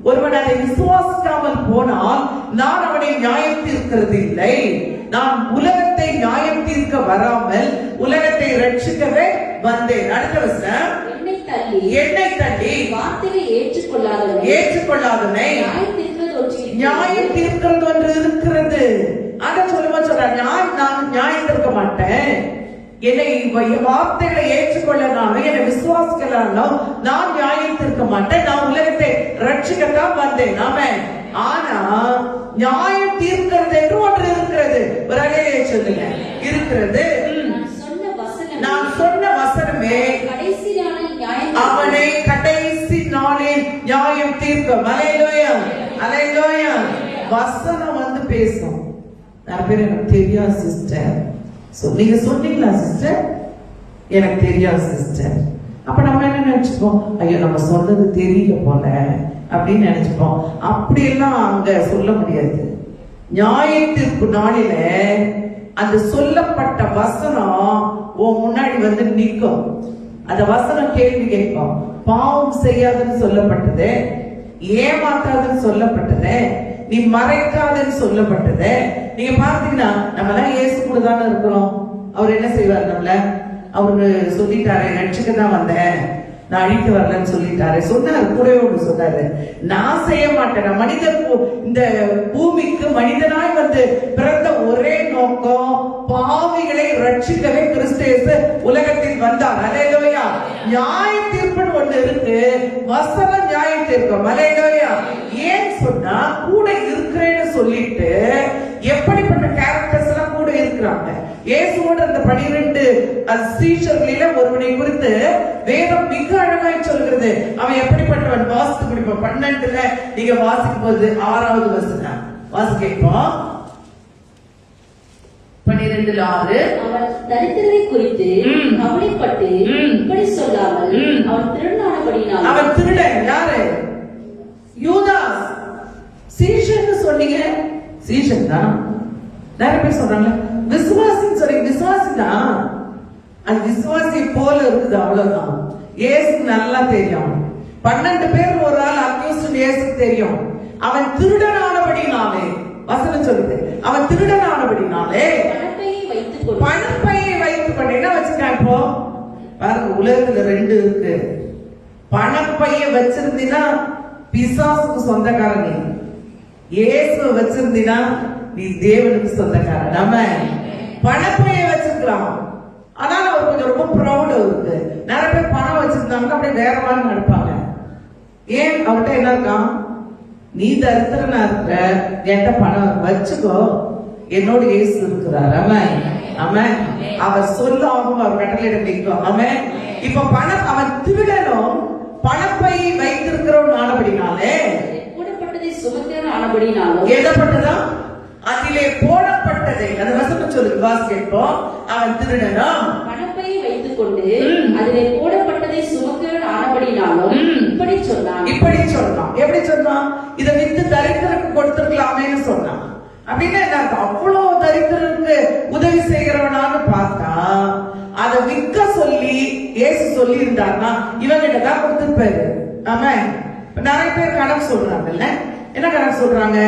ஒருவன் அதை விசுவாசிக்காமல் போனால் நான் அவனை நியாயம் தீர்க்கிறது இல்லை. நான் உலகத்தை நியாயம் தீர்க்க வராமல் உலகத்தை ரட்சிக்கவே வந்தேன். அடுத்த வசனம், என்னை தள்ளி வார்த்தையை ஏற்றுக்கொள்ளாதவனை நியாயம் தீர்க்கிறது ஒன்று இருக்கிறது. அத சொல்ற நான் நியாயம் தீர்க்க மாட்டேன். என்னை வார்த்தைகளை ஏற்றுக்கொள்ளனாலும் என்னை விசுவாசிக்கலாலும் நான் நியாயம் தீர்க்க மாட்டேன். நான் உலகத்தை ரட்சிக்கத்தான் வந்தேன். ஆனா நியாயம் தீர்க்கிறது என்று ஒன்று இருக்கிறது. ஒரு அலையை சொல்லுங்க. இருக்கிறது. நான் சொன்ன வசனமே அவனை கடைசி நாளில் நியாயம் தீர்க்கும். அல்லேலூயா, அல்லேலூயா. வசனம் வந்து பேசும். நிறைய பேர் எனக்கு தெரியாது சிஸ்டர், நீங்க சொன்னீங்களா சிஸ்டர்? எனக்கு தெரியாது சிஸ்டர். அப்ப நம்ம என்ன நினைச்சுப்போம்? ஐயோ நம்ம சொன்னது தெரியல போல அப்படின்னு நினைச்சுப்போம். அப்படி எல்லாம் அங்க சொல்ல முடியாது. நியாய தீர்ப்பு நாளில அந்த சொல்லப்பட்ட வசனம் உன் முன்னாடி வந்து நிற்கும். அந்த வசனம் கேள்வி கேட்கும். பாவம் செய்யாதுன்னு சொல்லப்பட்டது, ஏமாத்தாதுன்னு சொல்லப்பட்டது, நீ மறைக்காதன்னு சொல்லப்பட்டது. நீங்க பாத்தீங்கன்னா நம்ம எல்லாம் இயேசு கூட தானே இருக்கிறோம். அவர் என்ன செய்வார்? நம்மள அவரு சொல்லிட்டாரு, ரட்சிக்க தான் வந்தேன், நான் அழிக்க வரலன்னு சொல்லிட்டாரு. சொன்னாரு, கூடவே ஒன்று சொன்னாரு, நான் செய்ய மாட்டேன். மனிதன் இந்த பூமிக்கு மனிதனாய் வந்து பிறந்த ஒரே நோக்கம் பாவிகளை ரட்சிக்கவே கிறிஸ்து இயேசு உலகத்தில் வந்தார். அல்லேலூயா. நியாய தீர்ப்புன்னு ஒண்ணு இருக்கு. வசனம் நியாய தீர்க்கும். அல்லேலூயா. ஏன் சொன்னா கூட இருக்கிறேன்னு சொல்லிட்டு எப்படிப்பட்ட கேரக்டர்ஸ் எல்லாம் கூட இருக்கிறாங்க. இயேசுவோட அந்த 12 சீஷர்களில ஒருவனை குறித்து வேதம் மிக அழகாய் சொல்கிறது. அவன் எப்படிப்பட்டவன்? வாசித்து முடிப்போம். 12ல நீங்க வாசிக்கும் போது 6வது வசனம் வாசிப்போம். 12:6. அவன் தரித்திரரை குறித்து கவலைப்பட்டு இப்படி சொல்லாமல் அவன் திருடனானபடியினால். அவன் திருடன். யாரு? யூதாஸ். சீஷன்னு சொன்னீங்க, சீஷன் தான். நிறைய பேர் சொல்றாங்க விசுவாசின்னு சொல்லி. விசுவாசி தான், அது விசுவாசி போல இருக்குது, அவ்வளவுதான். இயேசு நல்லா தெரியும். 12 பேர் ஒரு ஆள் அக்யூஸ்ட் இயேசுக்கு தெரியும். அவன் திருடனானபடினாலே, வசனம் சொல்லுது, அவன் திருடனானபடினாலே பணப்பையை வைத்துக் கொண்டு என்ன வச்சுக்கான்? இப்போ பாருங்க, உலகத்துல 2 இருக்கு. பணப்பைய வச்சிருந்தீங்கன்னா பிசாசுக்கு சொந்தக்காரன், இயேசு வச்சிருந்தீங்கன்னா நீ தேவனுக்கு சொந்தக்காரன். நம்ம பணப்பைய வச்சிருக்கலாம், ஆனால் அவர் கொஞ்சம் ரொம்ப ப்ரௌட் இருக்கு. நிறைய பேர் பணம் வச்சிருந்தாங்க அப்படியே வேற மாதிரி நடப்பாங்க. ஏன்? அவர்கிட்ட என்ன இருக்கான்? நீ தரித்திரனா இருக்கிற, என்கிட்ட பணம் வச்சுக்கோ, என்னோட இயேசு இருக்கிறார். ஆமென், ஆமென். அவர் சொல்ல ஆகும், அவர் கட்டளையிட நிற்கும். ஆமென். இப்ப பணம் அவன் திருடனும் பணப்பையை வைத்திருக்கிறோம் ஆனபடினாலே போடப்பட்டதை சுமக்கிறோம் ஆனபடினாலும் எழுதப்பட்டதா அதிலே போடப்பட்டதை அந்த வசனம் சொல்லு வாசிப்போம். அவன் திருடனும் பணப்பையை வைத்துக் கொண்டு அதிலே போடப்பட்டதை சுமக்கிறோம் ஆனபடினாலும் இப்படி சொன்னான். இப்படி சொன்னான். எப்படி சொன்னான்? இதை வித்து தரித்திரருக்கு கொடுத்திருக்கலாமேன்னு சொன்னான். அப்படின்னா என்ன? அவ்வளவு தரித்திரருக்கு உதவி செய்கிறவனான்னு பார்த்தா அதை விற்க சொல்லி இயேசு சொல்லி இருந்தார்னா இவங்கிட்ட தான் கொடுத்துருப்பாரு. ஆமா, நிறைய பேர் கணக்கு சொல்றாங்கல்ல. என்ன கணக்கு சொல்றாங்க?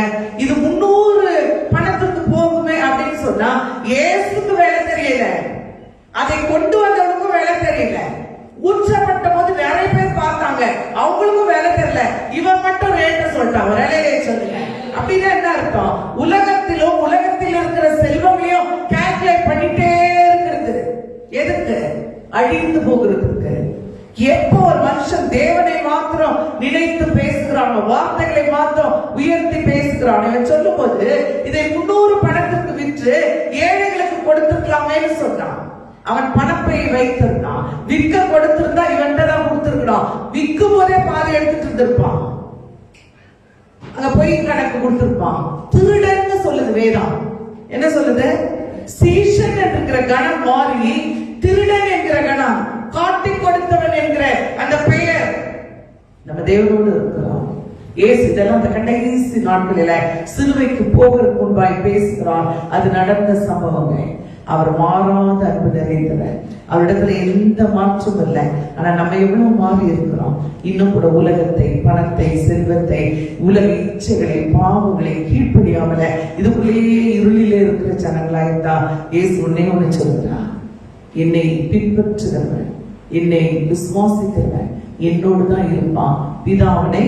இது 300 பணத்துக்கு போகுமே அப்படின்னு சொன்னா இயேசுக்கு வேலை தெரியல, அதை கொண்டு வந்தவனுக்கும் வேலை தெரியல. ஊற்றப்பட்ட போது நிறைய பேர் பார்த்தாங்க, அவங்களுக்கும் வேலை தெரியல. இவன் மட்டும் ரேட்ட சொல்லிட்டான், வேலையிலே சொல்லுங்க. அப்படின்னா என்ன அர்த்தம்? உலகத்திலும் உலகத்தில் இருக்கிற செல்வங்களையும் கால்குலேட் பண்ணிட்டே இருக்கிறது. எதுக்கு? அழிந்து போகிறதுக்கு. எப்போ ஒரு மனுஷன் தேவனை மாத்திரம் நினைத்து பேசுகிறானோ, வார்த்தைகளை மாத்திரம் உயர்த்தி பேசுகிறானோ, இவன் சொல்லும் போது இதை 300 பணத்துக்கு விற்று ஏழைகளுக்கு கொடுத்திருக்கலாமேன்னு சொன்னான். அவன் பணப்பை வைத்திருந்தான், விற்க கொடுத்திருந்தா இவன்கிட்ட தான் கொடுத்திருக்கணும். விற்கும் போதே பாதி எடுத்துட்டு இருந்திருப்பான், அங்க போய் கணக்கு கொடுத்திருப்பான். திருடன்னு சொல்லுது வேதம். என்ன சொல்லுது? சீஷன் என்கிற கணம் மாறி திருடன் என்கிற கணம், காட்டி கொடுத்தவன் என்கிற அந்த பெயர். நம்ம தேவனோடு இருக்கிறோம். இயேசு இதெல்லாம் அந்த கடைசி நாட்களில சிலுவைக்கு போவதற்கு முன்பாய் பேசுகிறார். அது நடந்த சம்பவங்கள். அவர் மாறாத அன்பு நிறைந்தவர். அவரிடத்துல எந்த மாற்றம் இல்லை. ஆனா நம்ம எவ்வளவு மாறி இருக்கிறோம். இன்னும் கூட உலகத்தை, பணத்தை, செல்வத்தை, உலக இச்சைகளை, பாவங்களை கீழ்ப்படியாமல இதுக்குள்ளேயே இருளிலே இருக்கிற ஜனங்களா இருந்தா இயேசு உன்னை ஒண்ணு சொல்கிறார், என்னை பின்பற்றுகிறவன், என்னை விசுவாசிக்கிறவன் என்னோடு தான் இருப்பான், பிதாவனை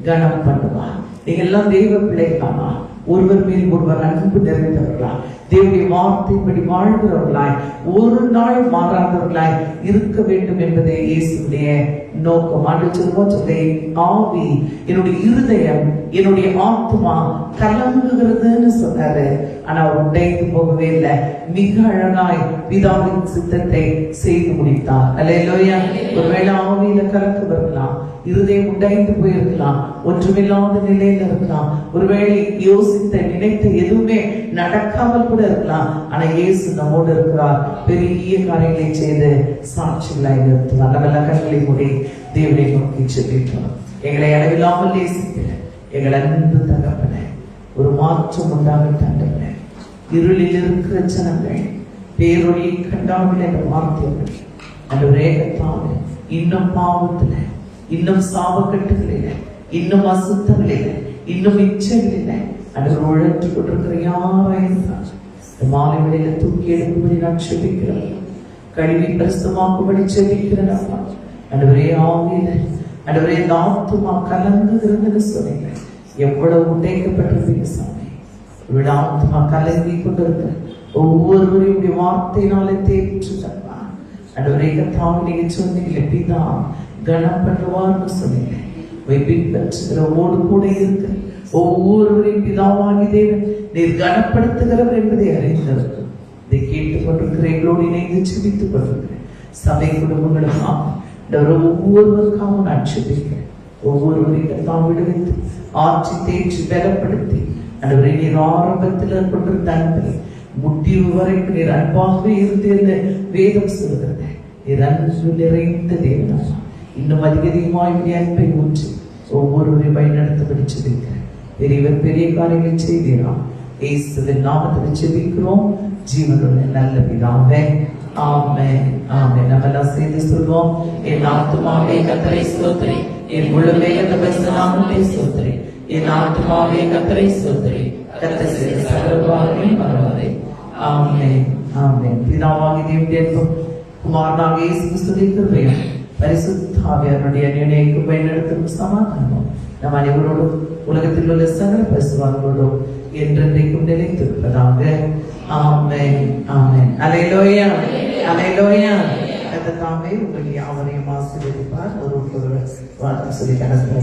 கனம் பண்ணுவான். நீங்க எல்லாம் தெய்வ பிள்ளைகளானா, ஒருவர் மேல் ஒருவர் அன்பு நிறைந்தவர்களா, தேவனுடைய வார்த்தைப்படி வாழ்கிறவர்களாய், ஒரு நாள் மாறாதவர்களாய் இருக்க வேண்டும் என்பதே இயேசுடைய நோக்கம். ஆவி, என்னுடைய இருதயம், என்னுடைய ஆத்மா கலங்குகிறதுன்னு சொன்னாரு. ஆனா அவர் உடைந்து போகவே இல்லை. மிக அழகாய் பிதாவின் சித்தத்தை செய்து முடித்தார். அல்லேலூயா. ஒருவேளை ஆவியில கலக்கு வரலாம், இருதயம் உடைந்து போயிருக்கலாம், ஒன்றுமில்லாத நிலையில இருக்கலாம், ஒருவேளை யோசித்த நினைத்த எதுவுமே நடக்காமல் கூட இருக்கலாம். ஆனா இயேசு நம்மோடு இருக்கிறார். பெரிய காரியங்களை செய்து சாட்சிகளாய் நிறுத்துவார். நல்ல கண்களை மூடி தேவனை நோக்கி செல்கிறோம். எங்களை அளவில்லாமல் நேசிக்கிற எங்கள் அன்பு தகப்பனே, ஒரு மாற்றம் உண்டாகிட்டாண்டவனே, இருளில் இருக்கிற ஜனங்கள் பேரொழியை கண்டாமல் என்ற வார்த்தைகள் அந்த ரேகத்தால் இன்னும் பாவத்துல, இன்னும் சாபக்கட்டுகளில, இன்னும் அசுத்தங்களில, இன்னும் இச்சைகளில அது உழன்று கொண்டிருக்கிற யாராயிருந்தார் இந்த மாலை வேளையில தூக்கி எடுக்கும்படி நான் செபிக்கிறேன். கழுவி பிரசுத்தமாக்கும்படி செபிக்கிறேன். அன்றுவரே ஆவியில, அன்றுவரே இந்த ஆத்துமா கலங்குகிறதுன்னு சொன்னீங்க. எவ்வளவு உடைக்கப்பட்டிருப்பீங்க சாமி. இவட ஆத்துமா கலங்கி கொண்டிருக்க ஒவ்வொருவரையும் வார்த்தையினாலே தேய்ச்சு தப்பா. அன்றுவரே கத்தாவும் நீங்க சொன்னீங்களே, பிதா கனம் பண்ணுவார்னு சொன்னீங்க. பின்பற்றுகிறவோடு கூட இருக்க ஒவ்வொருவரையும் பிதாவாகி தேவன் நீர் கனப்படுத்துகிறவர் என்பதை அறிந்திருக்கு. இதை கேட்டுக் கொண்டிருக்கிற எங்களோடு இணைந்து சிரித்துக் கொண்டிருக்கிறேன். சபை குடும்பங்களுக்காக ஒவ்வொருவருக்காகவும் நான் சிரிக்கிறேன். ஒவ்வொருவரையும் தான் விடுவித்து ஆட்சி தேய்ச்சி பலப்படுத்தி அன்றுவரை நீர் ஆரம்பத்தில் கொண்டிருந்த அன்பை முடிவு வரைக்கும் நீர் அன்பாகவே இருந்து வேதம் சொல்கிறது. நீர் அன்பு நிறைந்த தேவனா, இன்னும் அதிகமாய் அன்பை ஊற்றி ஒவ்வொருவரையும் பயன்படுத்தபடி செபிக்கிறேன். பெரியவர் பெரிய காரியங்களை செய்தீராம். இயேசுவின் நாமத்தில் செபிக்கிறோம் ஜீவனுள்ள நல்ல பிதாவே. ஆமென், ஆமென். நம்ம எல்லாம் சேர்ந்து சொல்வோம். என் ஆத்துமாவே கர்த்தரை ஸ்தோத்திரி, என் முழுமே கர்த்தர் நாமத்தை ஸ்தோத்திரி, என் ஆத்துமாவே கர்த்தரை ஸ்தோத்திரி, கர்த்தர் செய்த சகல உபகாரங்களையும் மறவாதே. ஆமென், ஆமென். பிதாவாகிய தேவனுடைய அன்பும் குமாரனாகிய இயேசு கிறிஸ்துவின் கிருபையும் பரிசுத்த ஆவியானவருடைய அந்யோன்யம் பயன்படுத்தும் சமாதானமும் நம் அனைவரோடும் உலகத்தில் உள்ள சகல பரிசுத்தவான்களோடும் என்றென்றைக்கும் நிலைத்திருப்பதாக. ஆமென், ஆமென். அல்லேலூயா, அல்லேலூயா. கர்த்தர் உங்களை யாவரையும் ஆசீர்வதிப்பார். ஒரு வாழ்த்து சொல்லி கடந்து